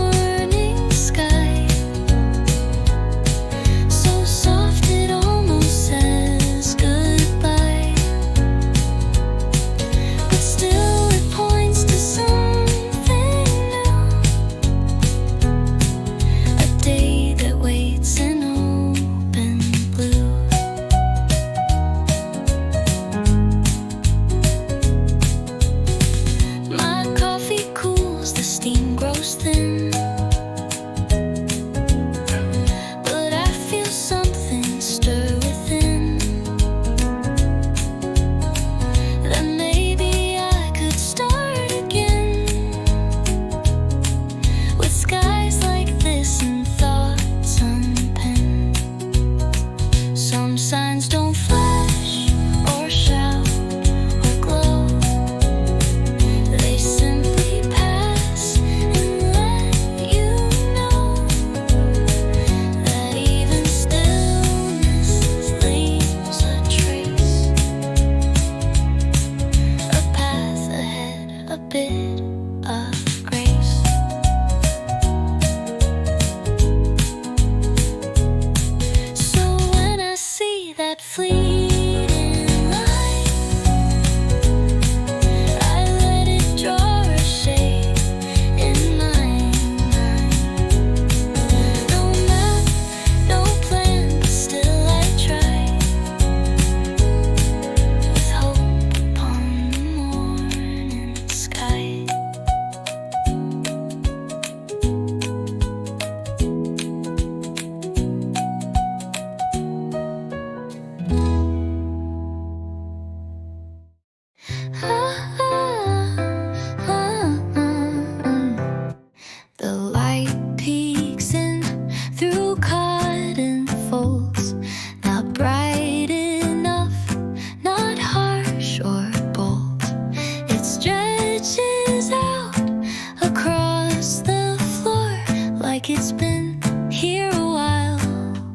here a while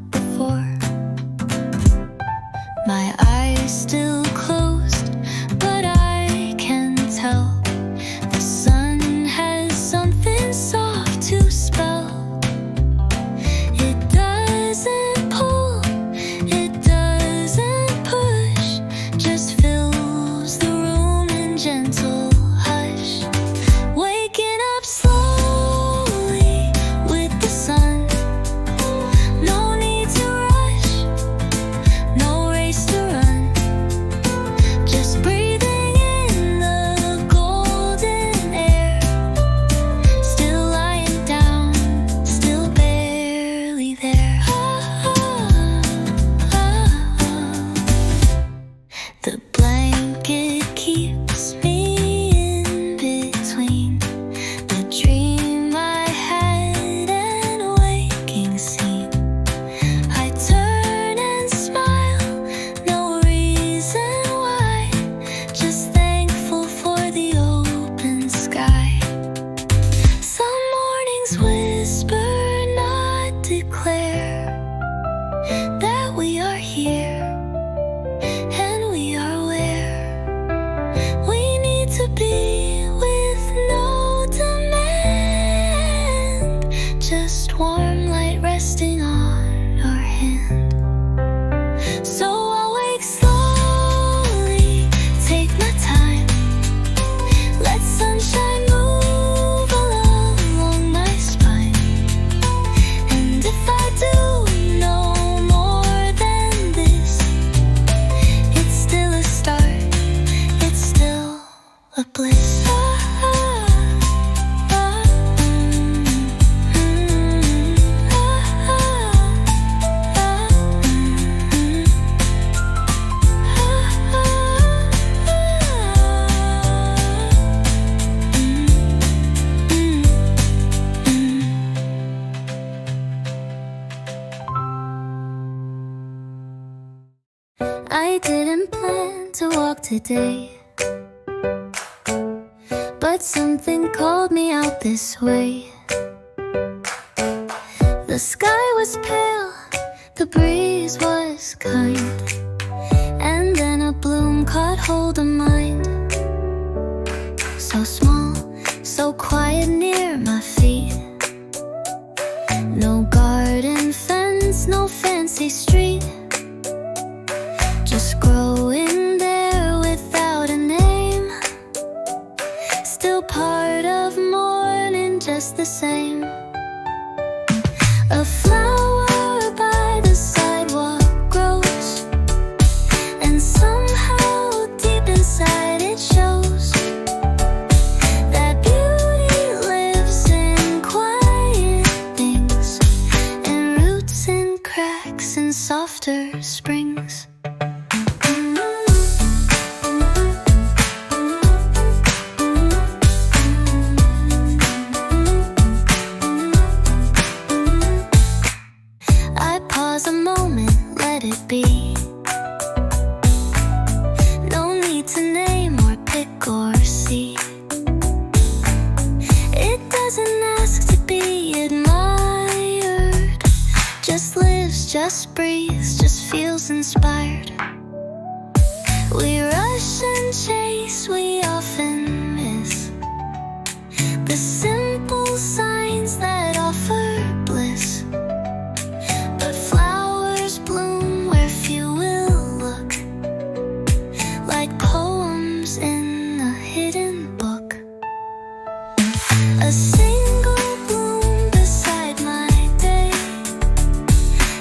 before. My eyes still closed, but I can tell the sun has something soft to spell. It doesn't pull, it doesn't push, just fills the room in gentle hush. Waking up slowly with the sun. No need to rush, no race to run. Just breathing in the golden air. Still lying down, still barely there. The blanket keeps me in between the dream I had and waking scene. I turn and smile, no reason why, just thankful for the open sky. Some mornings whisper, not declare that we are here and we are where we need to be with no demand. Just warm light resting on our hand. So I'll wake slowly, take my time. Let sunshine move along my spine. And if I do no more than this, it's still a start, it's still a bliss. I didn't plan to walk today, but something called me out this way. The sky was pale, the breeze was kind, and then a bloom caught hold of mine. So small, so quiet near my feet. No garden fence, no fancy street, just growing there without a name. Still part of morning, just the same. A flower by the sidewalk grows, and somehow deep inside it shows that beauty lives in quiet things, in roots and cracks and softer springs. I pause a moment, let it be. No need to name or pick or see. It doesn't ask to be admired, just lives, just breathes, just feels inspired. We rush and chase, we often miss the simple signs that offer bliss. But flowers bloom where few will look, like poems in a hidden book. A single bloom beside my day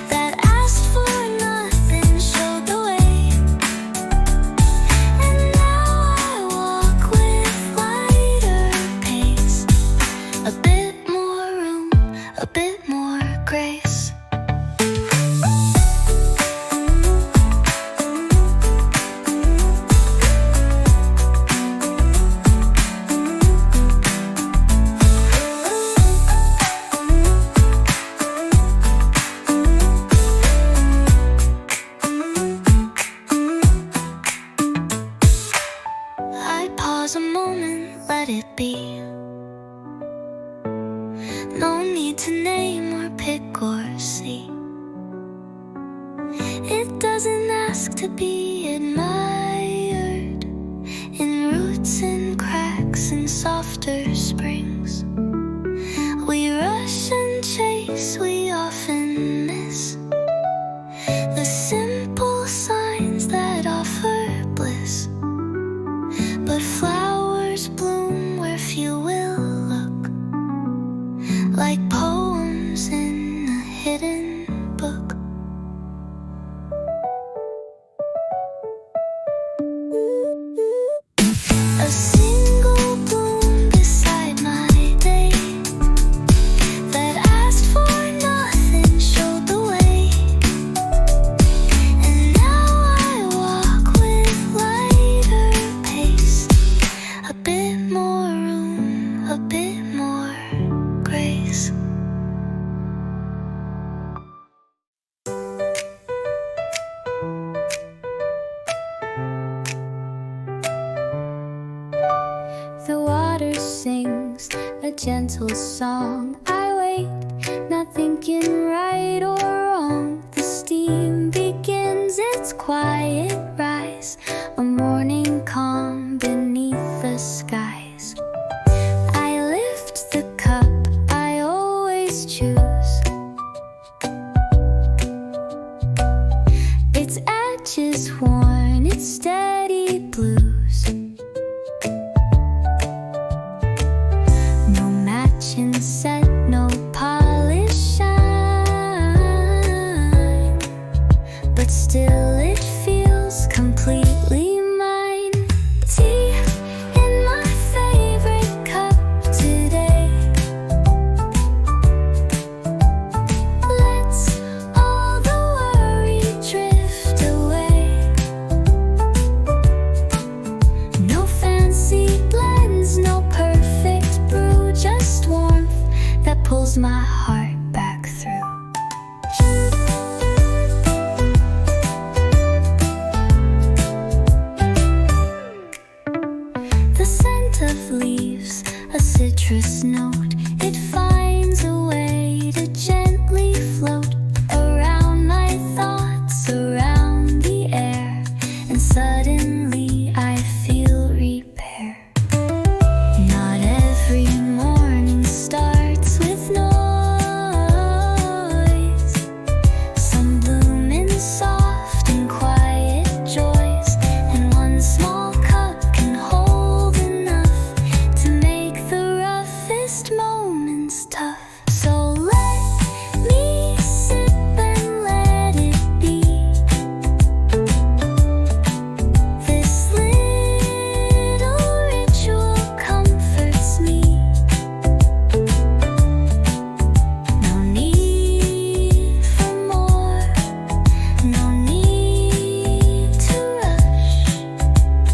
that asked for nothing showed the way. And now I walk with lighter pace, a bit more room, a or see. It doesn't ask to be admired in roots and cracks and softer springs. We rush and chase, we often miss the simple signs that offer bliss. But flowers bloom where few will look, like poems in a hidden book. A single bloom beside my day that asked for nothing showed the way. And now I walk with lighter pace, a bit more room, a bit more grace. The water sings a gentle song. I wait, not thinking right or wrong. The steam begins its quiet rise, a morning calm beneath the skies. I lift the cup I always choose, its edges worn, its steady blues. No matching set, no polish shine, but still it feels completely mine. Tea in my favorite cup today. Let's all the worry drift away. No fancy blends, no perfect brew, just warmth that pulls my heart back through. The scent of leaves, a citrus note, it finds a way to gently float around my thoughts, around the air, and suddenly I feel repair. Not every morning starts with noise. Some bloom in soft and quiet joys, and one small cup can hold enough to make the roughest moments tough. So let me sip and let it be. This little ritual comforts me. No need for more, no need to rush.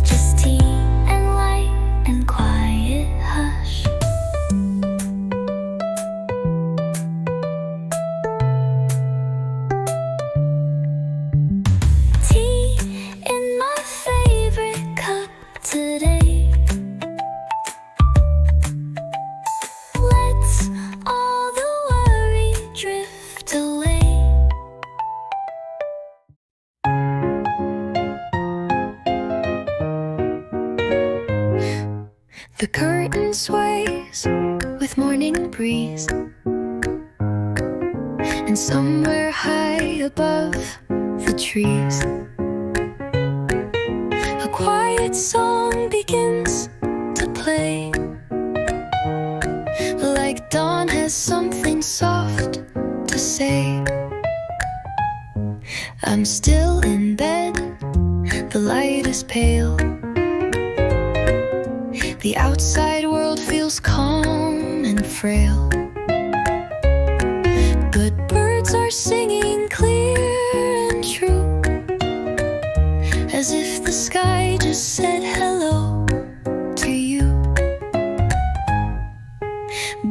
Just tea and light and quiet hush. Tea in my favorite cup today. Let's all the worry drift away. The curtain sways with morning breeze, and somewhere high above the trees, a quiet song begins to play. Like dawn has something soft to say. I'm still in bed, the light is pale. The outside world feels calm and frail. But birds are singing clear and true, as if the sky just said hello to you.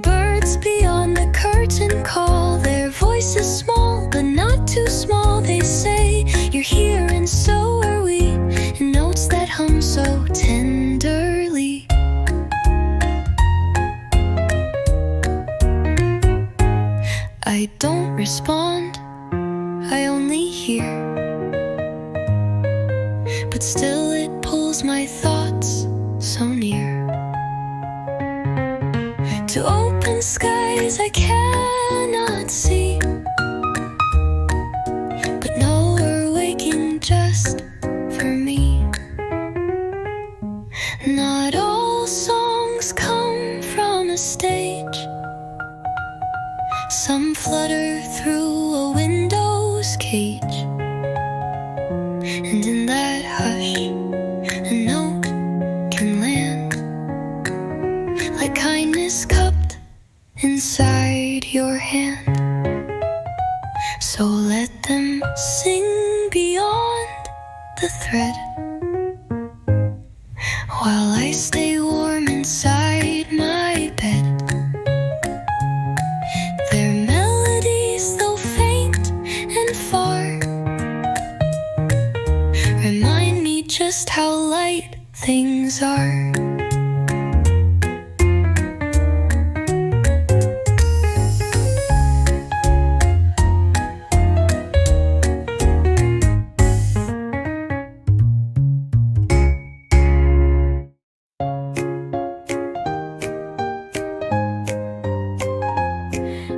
Birds beyond the curtain call, their voices small but not too small. They say you're here and so are we, in notes that hum so tenderly. I don't respond, I only hear. But still it pulls my thoughts so near to open skies I cannot see. But no, we're waking just for me. Not all songs come from a stage. Some flutter through a window's cage. And in that hush, a note can land like kindness cupped inside your hand. So let them sing beyond the thread, while I stay warm inside my bed. Their melodies, though faint and far, remind me just how light things are.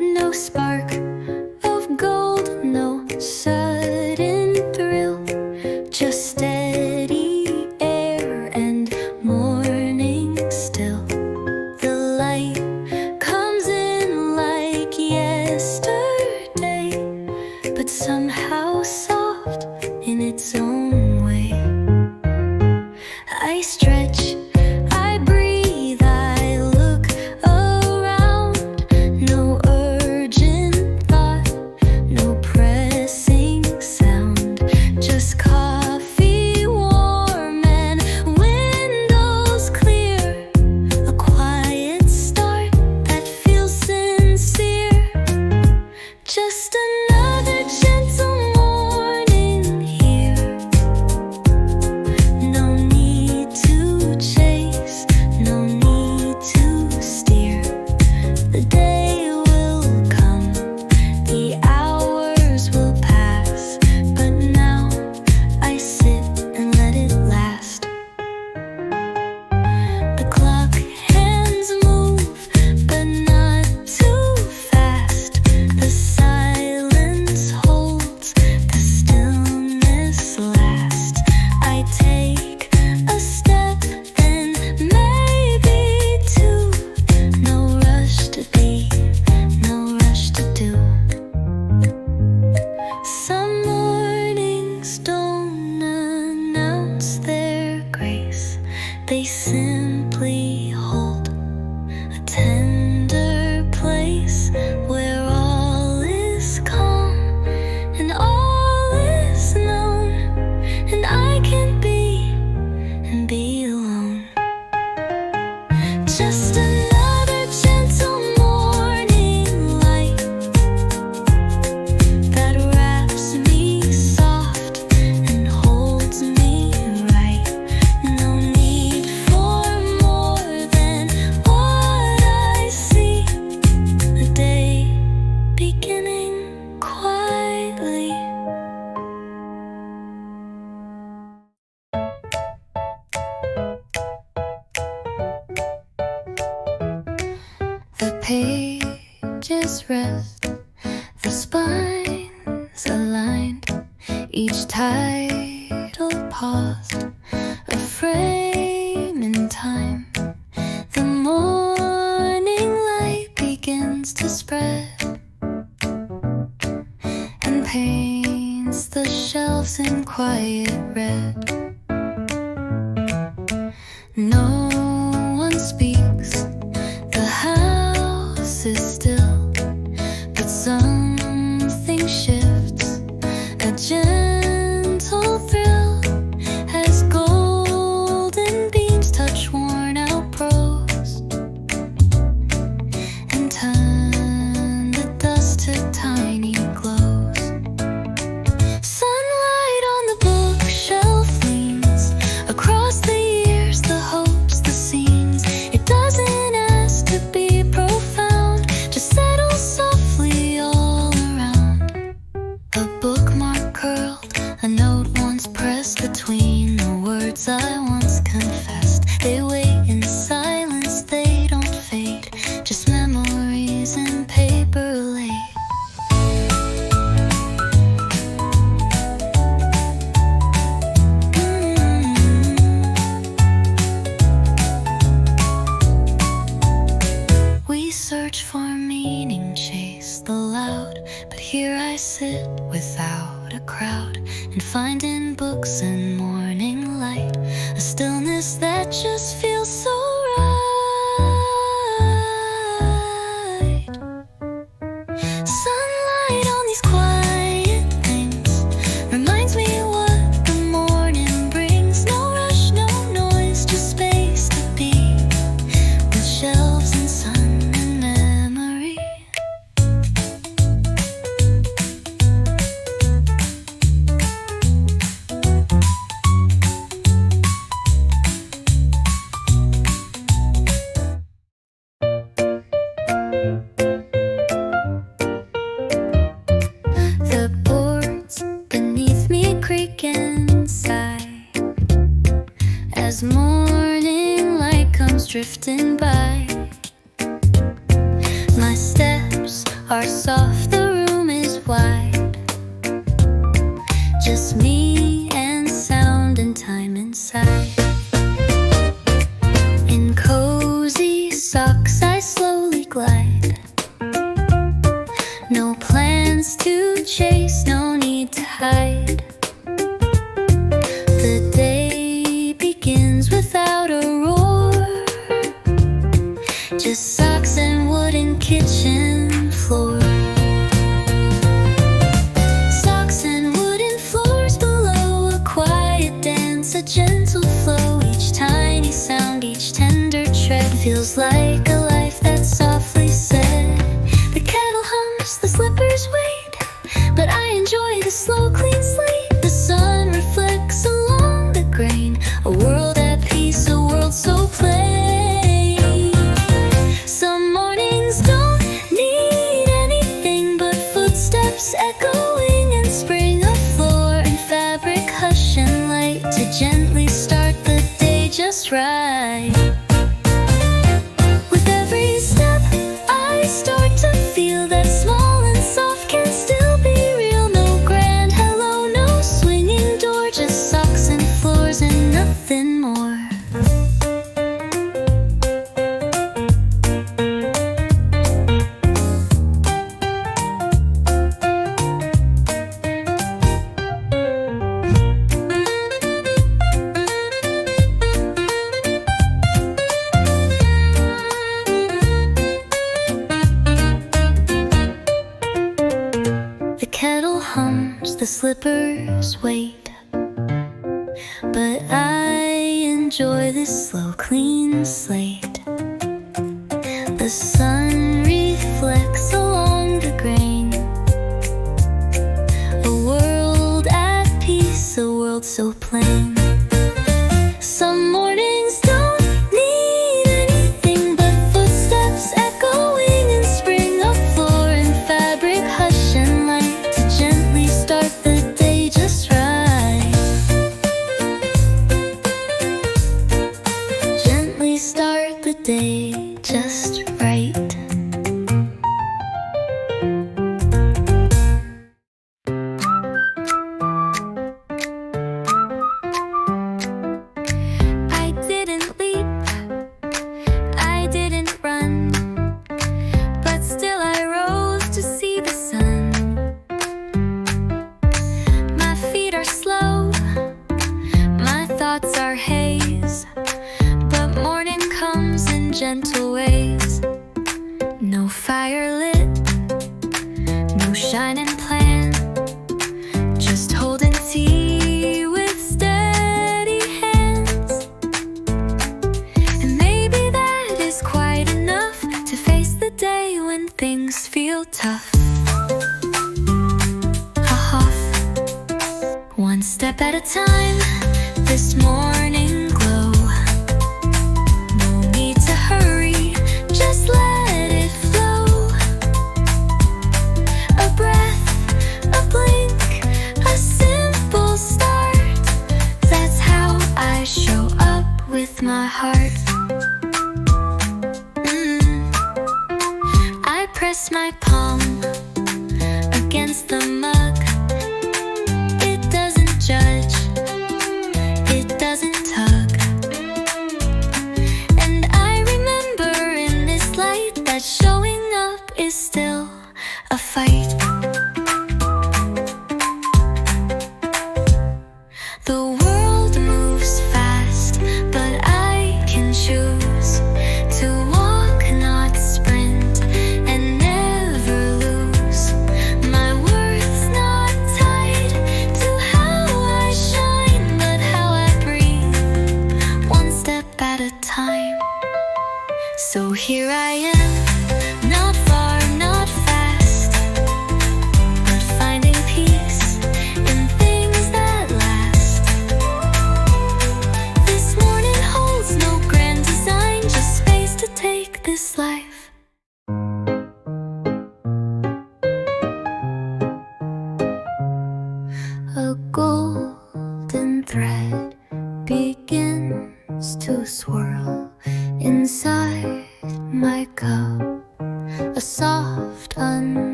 No spark of gold, no sudden thrill, just steady air and morning still. The light comes in like yesterday, but somehow soft in its own way. I stretch, I breathe, I look around. No urgent thought, no pressing sound, just coffee warm and windows clear. A quiet start that feels sincere. Just another gentle morning here. No need to chase, no need to steer. The day will come, the hours will pass, but now I sit and let it last. The clock hands move, but not too fast. The silence holds, the stillness lasts. I take a step, then maybe two. No rush to be, no rush to do. Some mornings don't announce their grace. They simply hold a tender place where all is calm and all is known, and I can be and be alone. Just another gentle morning light that wraps me soft and holds me right. No need for more than what I see. The day beginning quietly. The pages rest, the spines aligned, each title paused, a frame in time. The morning light begins to spread and paints the shelves in quiet red. No one speaks, the house is still, but something shifts, a gentle thrill, as golden beams touch worn out prose and turn the dust to tiny glows. Sunlight on the bookshelf leans across the years, the hopes, the scenes. It doesn't ask to be profound, just settles softly all around. sit without a crowd and find in books and morning light a stillness that just feels so right. Sunlight on these quiet things reminds me what the morning brings. No rush, no noise, just space to be with shelves and sun and memory. The boards beneath me creak and sigh as morning light comes drifting by. My steps are soft, the room is wide, just me and sound and time inside. In cozy socks I slowly glide. No plans to chase, no need to hide. The day begins without a roar, just socks and wooden kitchen floor. Socks and wooden floors below, a quiet dance, a gentle flow. Each tiny sound, each tender tread feels like a life that's softly said. The kettle hums, the slippers wait, but I enjoy the slow, clean slate. The sun reflects along the grain, a world at peace, a world so plain. Some mornings don't need anything but footsteps echoing in spring, a floor and fabric, hush and light to gently start the day just right. With every step I start to feel that small and soft can still be real. No grand hello, no swinging door, just socks and floors and nothing more. The kettle hums, the slippers wait, but I enjoy this slow, clean slate. The sun reflects along the grain, a world at peace, a world so plain. Some mornings don't need anything but footsteps echoing in spring, a floor and fabric, hush and light to gently start the day just right. Gently start the day just right. I didn't leap, I didn't run, but still I rose to see the sun. My feet are slow, my thoughts are haze, but morning comes in gentle ways. No fire lit, no shining plan, just holding tea with steady hands. And maybe that is quite enough to face the day when things feel tough. One step at a time, this morning glow. No need to hurry, just let it flow. A breath, a blink, a simple start. That's how I show up with my heart. I press my palm against the mug. It doesn't judge, it doesn't tug. And I remember in this light that showing up is still a fight.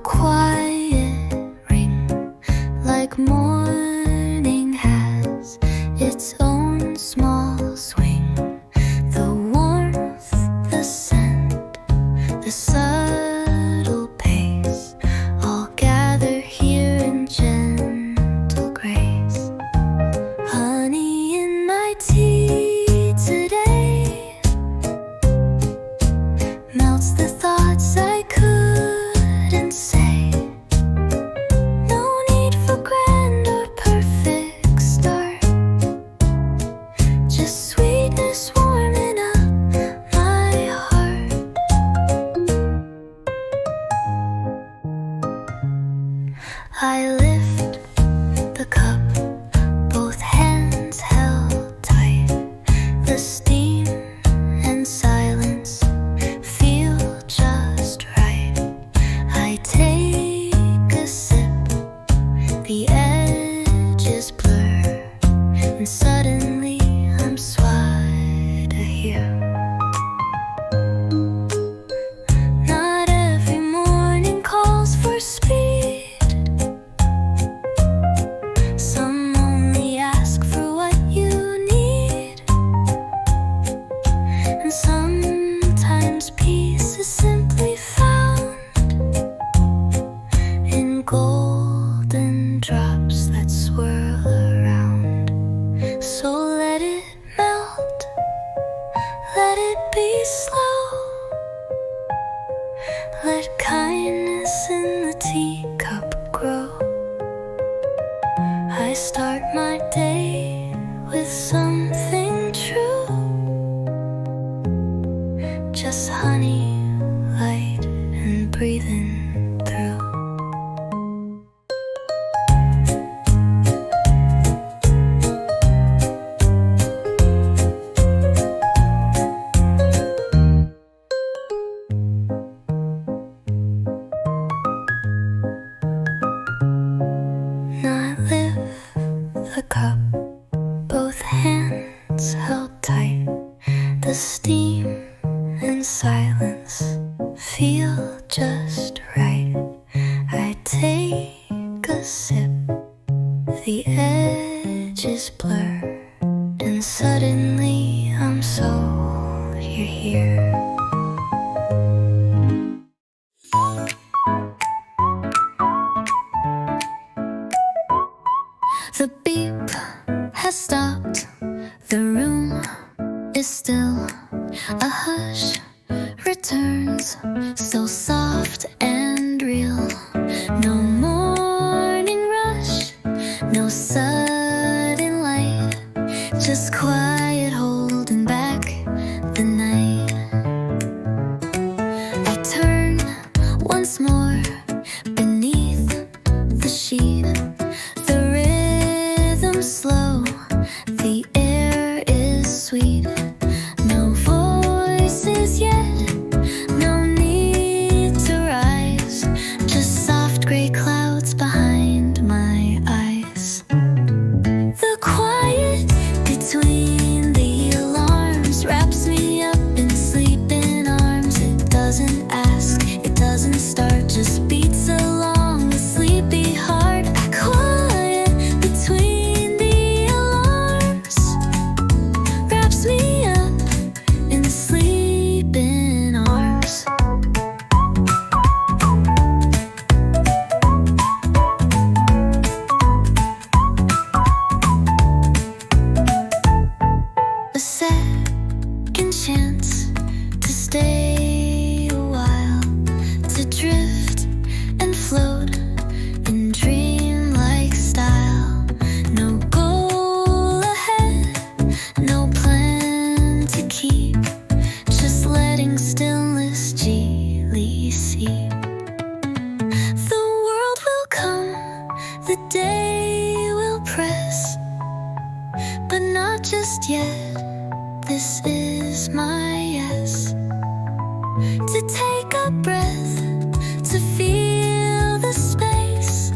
quiet ring, like morning has its own small swing. The warmth, the scent, the subtle pace, all gather here in gentle grace. Honey in my tea today melts the thoughts I couldn't say. No need for grand or perfect start, just sweetness warming up my heart. I lift the cup, both hands held tight. The steam and silence feel just right. I take a sip, the edges blur, and suddenly I'm sweater here. Not every morning calls for speed. Some only ask for what you need, and sometimes peace is simply found in golden drops that swirl around. So let it melt, let it be slow. Let kindness in the teacup grow. I start my day with something true, just honey, light, and breathing through. Not lift the cup, both hands held tight. The steam and silence feel just right. I take a sip, the edges blur, and suddenly I'm so you're here. The beep has stopped, the room is still. A hush returns, so soft and real. No morning rush, no sudden light, just quiet holding back the night. I turn once more beneath the sheet. The rhythm slow, the air is sweet. No voices yet, no need to rise, just soft gray clouds behind my eyes. The quiet between the alarms wraps me up in sleeping arms. It doesn't ask, it doesn't start, just beats along with sleepy heart. I quiet between the alarms wraps me up in sleeping arms. A second chance to stay a while, to drift and float in dreamlike style. No goal ahead, no plan to keep, just letting stillness gently seep. The world will come, the day will press, but not just yet. This is my yes. To take a breath, to feel the space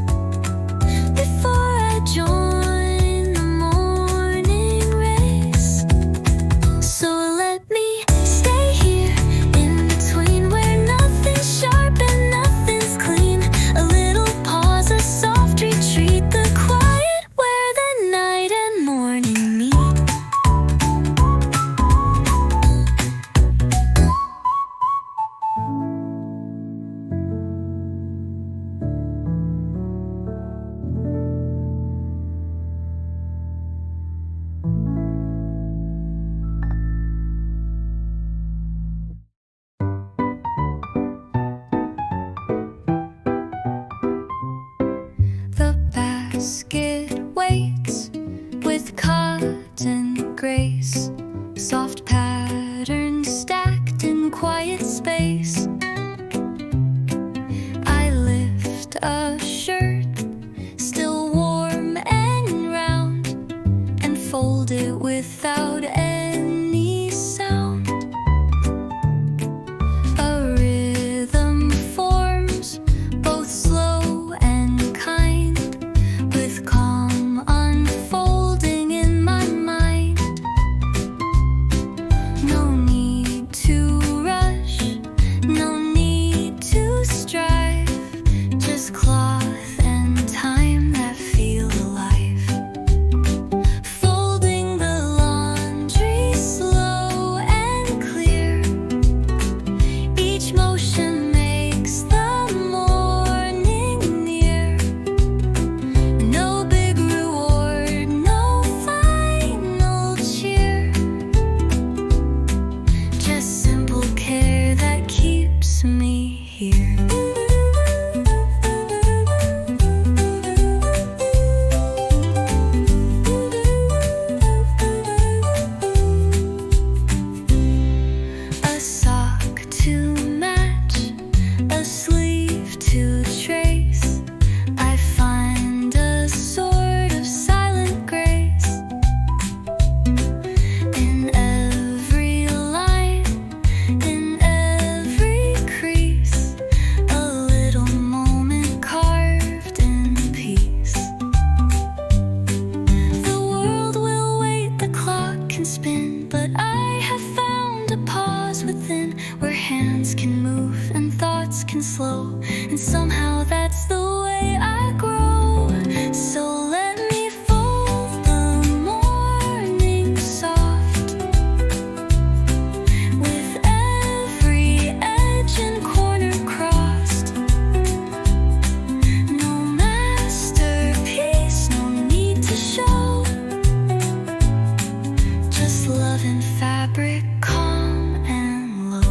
before I join the morning race. So let me stay here in between, where nothing's sharp and nothing's clean. basket waits with cotton grace, soft patterns stacked in quiet space. I lift a shirt, still warm and round, and fold it without any sound. A rhythm forms, both slow and kind, with calm unfolding in my mind. No need to rush, no need to strive, just cloth and time that feel alive. Folding the laundry slow and clear, each motion makes the morning near. No big reward, no final cheer, just simple care that keeps me here. A sock to match, a sleeve to trace, I find a sort of silent grace in every line, in every crease, a little moment carved in peace. The world will wait, the clock can spin, but I have found a pause within, where hands can move and thoughts can slow, and somehow that's the way I grow. So let me fold the morning soft, with every edge and corner crossed. No masterpiece, no need to show, just love in fabric, calm and low.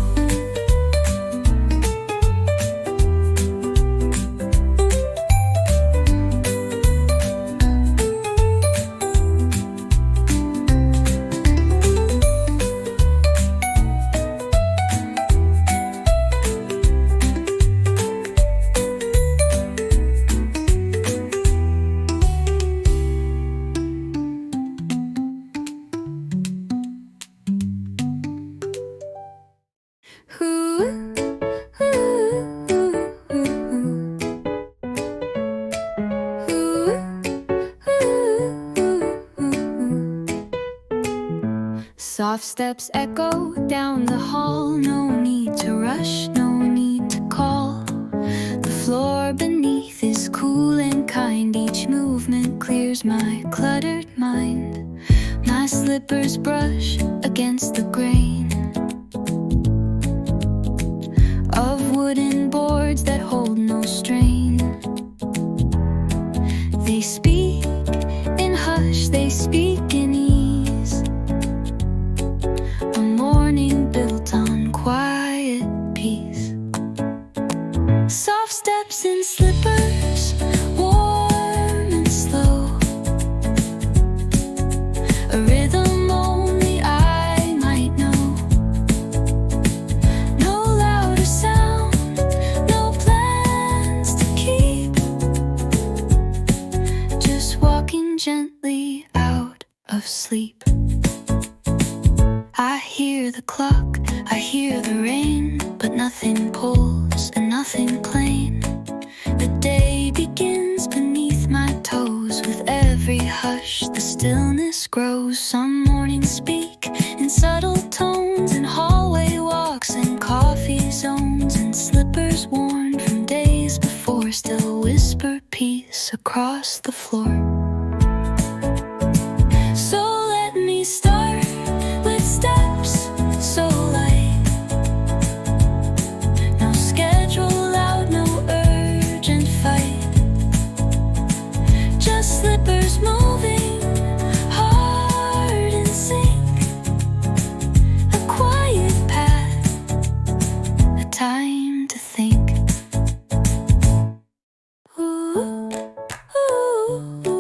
Soft steps echo down the hall, no need to rush, no need to call. The floor beneath is cool and kind, each movement clears my cluttered mind. My slippers brush against the grain of wooden boards that hold no strain. They speak in hush, they speak in ease, a morning built on quiet peace. Soft steps in slippers, warm and slow, a rhythm only I might know. No louder sound, no plans to keep, just walking gently out of sleep. I hear the clock, I hear the rain, but nothing pulls and nothing plain. The day begins beneath my toes, with every hush the stillness grows. Some mornings speak in subtle tones, in hallway walks and coffee zones, and slippers worn from days before still whisper peace across the floor. So let me start with steps so light, no schedule loud, no urgent fight, just slippers moving, heart in sync, a quiet path, a time to think. Ooh, ooh, ooh.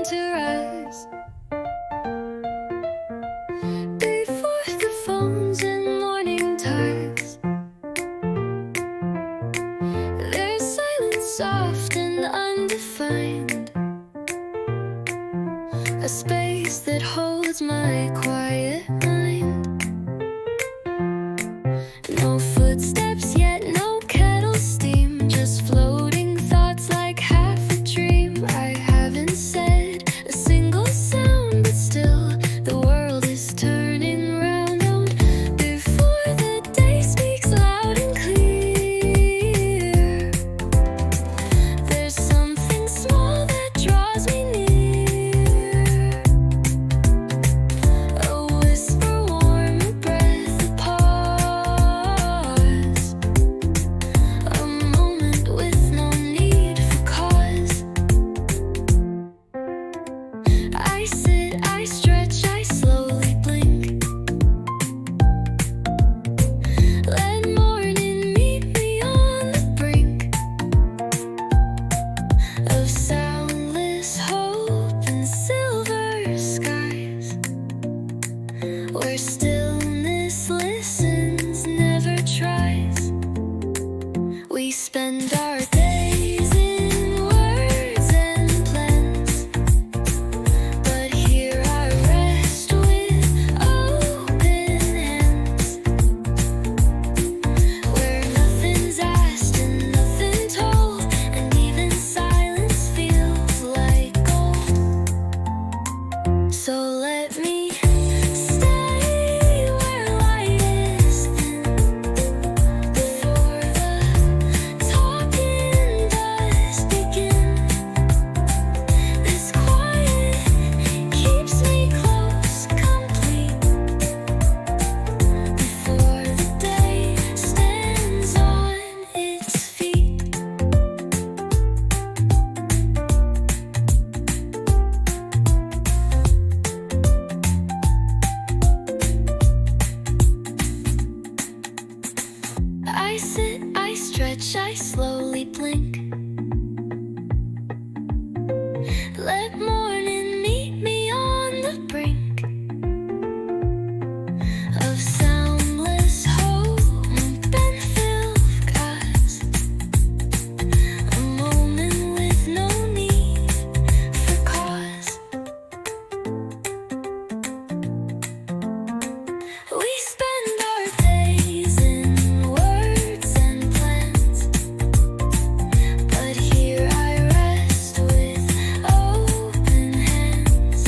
to rise. Before the phones and morning tires, there's silence soft and undefined, a space that holds my quiet mind. No footsteps yet, no kettle steam, just floating thoughts like half a dream. I haven't said a single sound, but still the world is turning round. Before the day speaks loud and clear, there's something small that draws me near, a whisper warm, a breath, a pause, a moment with no need for cause. I sit, I stretch, I slowly blink, let morning meet me on the brink of soundless hope and silver skies, where stillness listens, never tries. We spend our days in words and plans, but here I rest with open hands, where nothing's asked and nothing told, and even silence feels like gold. So let me stay where light is thin, before the talking does begin. This quiet keeps me close, complete, before the day stands on its feet. I sit, I stretch, I slowly blink, let morning meet me on the brink of soundless hope and filled skies, a moment with no need for cause. We spend our days in words and plans, but here I rest with open hands,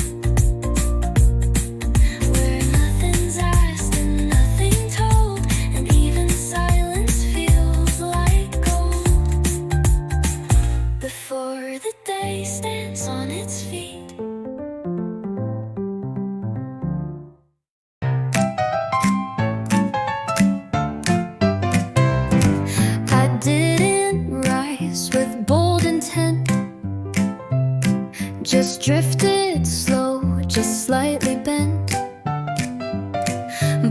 where nothing's asked and nothing told, and even silence feels like gold, before the day stands on its feet. I didn't rise with bold intent, just drifted slow, just slightly bent.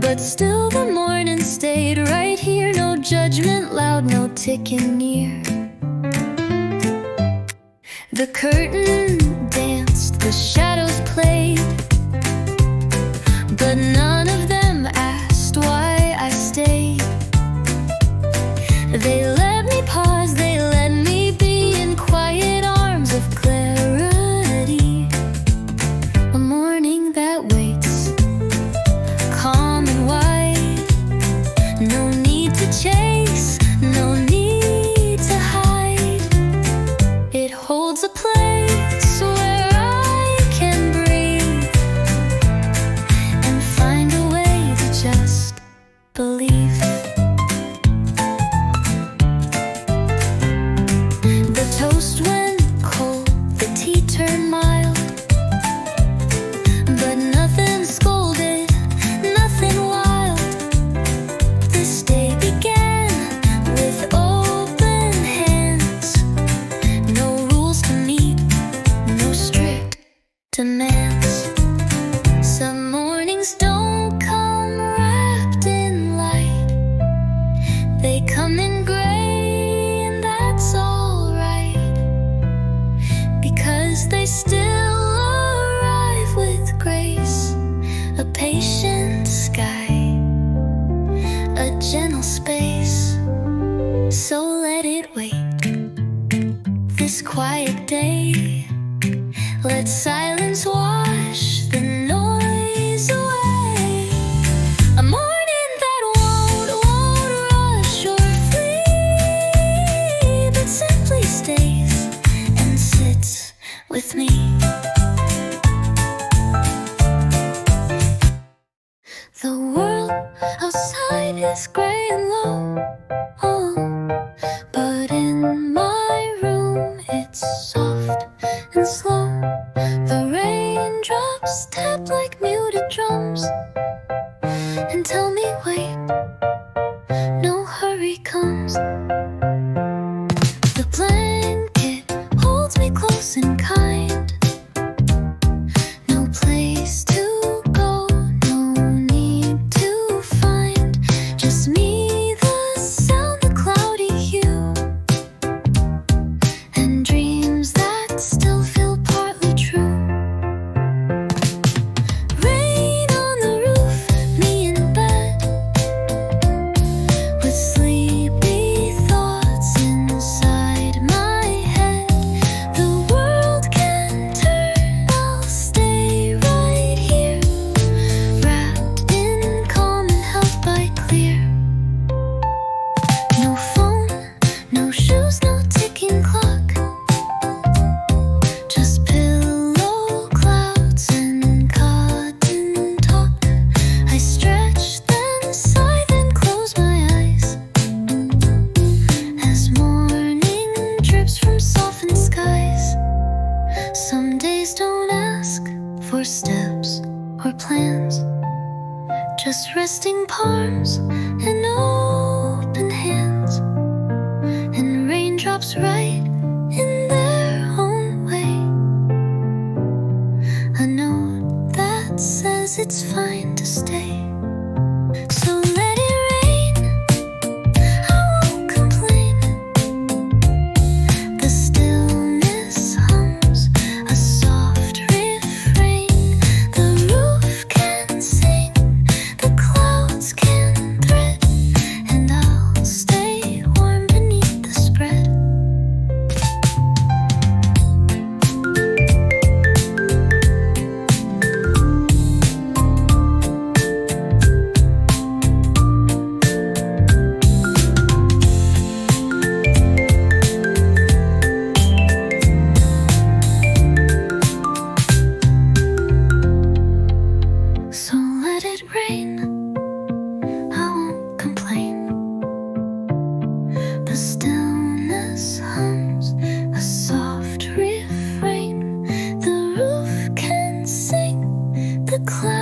But still the morning stayed right here, no judgment loud, no ticking near. The curtain danced, the shadows played, but none of them asked why I stayed. They let me pause, they let me be in quiet arms of clarity. A morning that waits, calm and wide. No need to chase, no need to hide. It holds a place where I can breathe and find a way to just believe. The toast went cold, the tea turned mild, but nothing scolded, nothing wild. This day began with open hands, no rules to meet, no strict demands. Some mornings don't come wrapped in light, they come in gray, and that's alright, because they still it wait. This quiet day, let silence wash the noise away. A morning that won't rush or flee, but simply stays and sits with me. The world outside is gray and low, but in my room it's soft and slow. The raindrops tap like muted drums and tell me wait, no hurry comes. The blanket holds me close and kind. No place to go, no need to find. Just me, the sound, the cloudy hue, and dreams that still feel partly true. Rain on the roof, me in bed, with sleepy thoughts inside my head. The world can turn, I'll stay right here, wrapped in calm and held by clear. No phone, no shoes, no ticking clock, just pillow clouds and cotton talk. I stretch, then sigh, then close my eyes as morning drips from softened skies. Some days don't ask for steps or plans, just resting palms and open hands, and raindrops right in their own way. A note that says it's fine to stay. So let it rain, I won't complain. The stillness hums a soft refrain. The roof can sing, the clouds can thread, and I'll stay warm beneath the spread. So let it rain, I won't complain. The stillness hums a soft refrain. The roof can sing, the clouds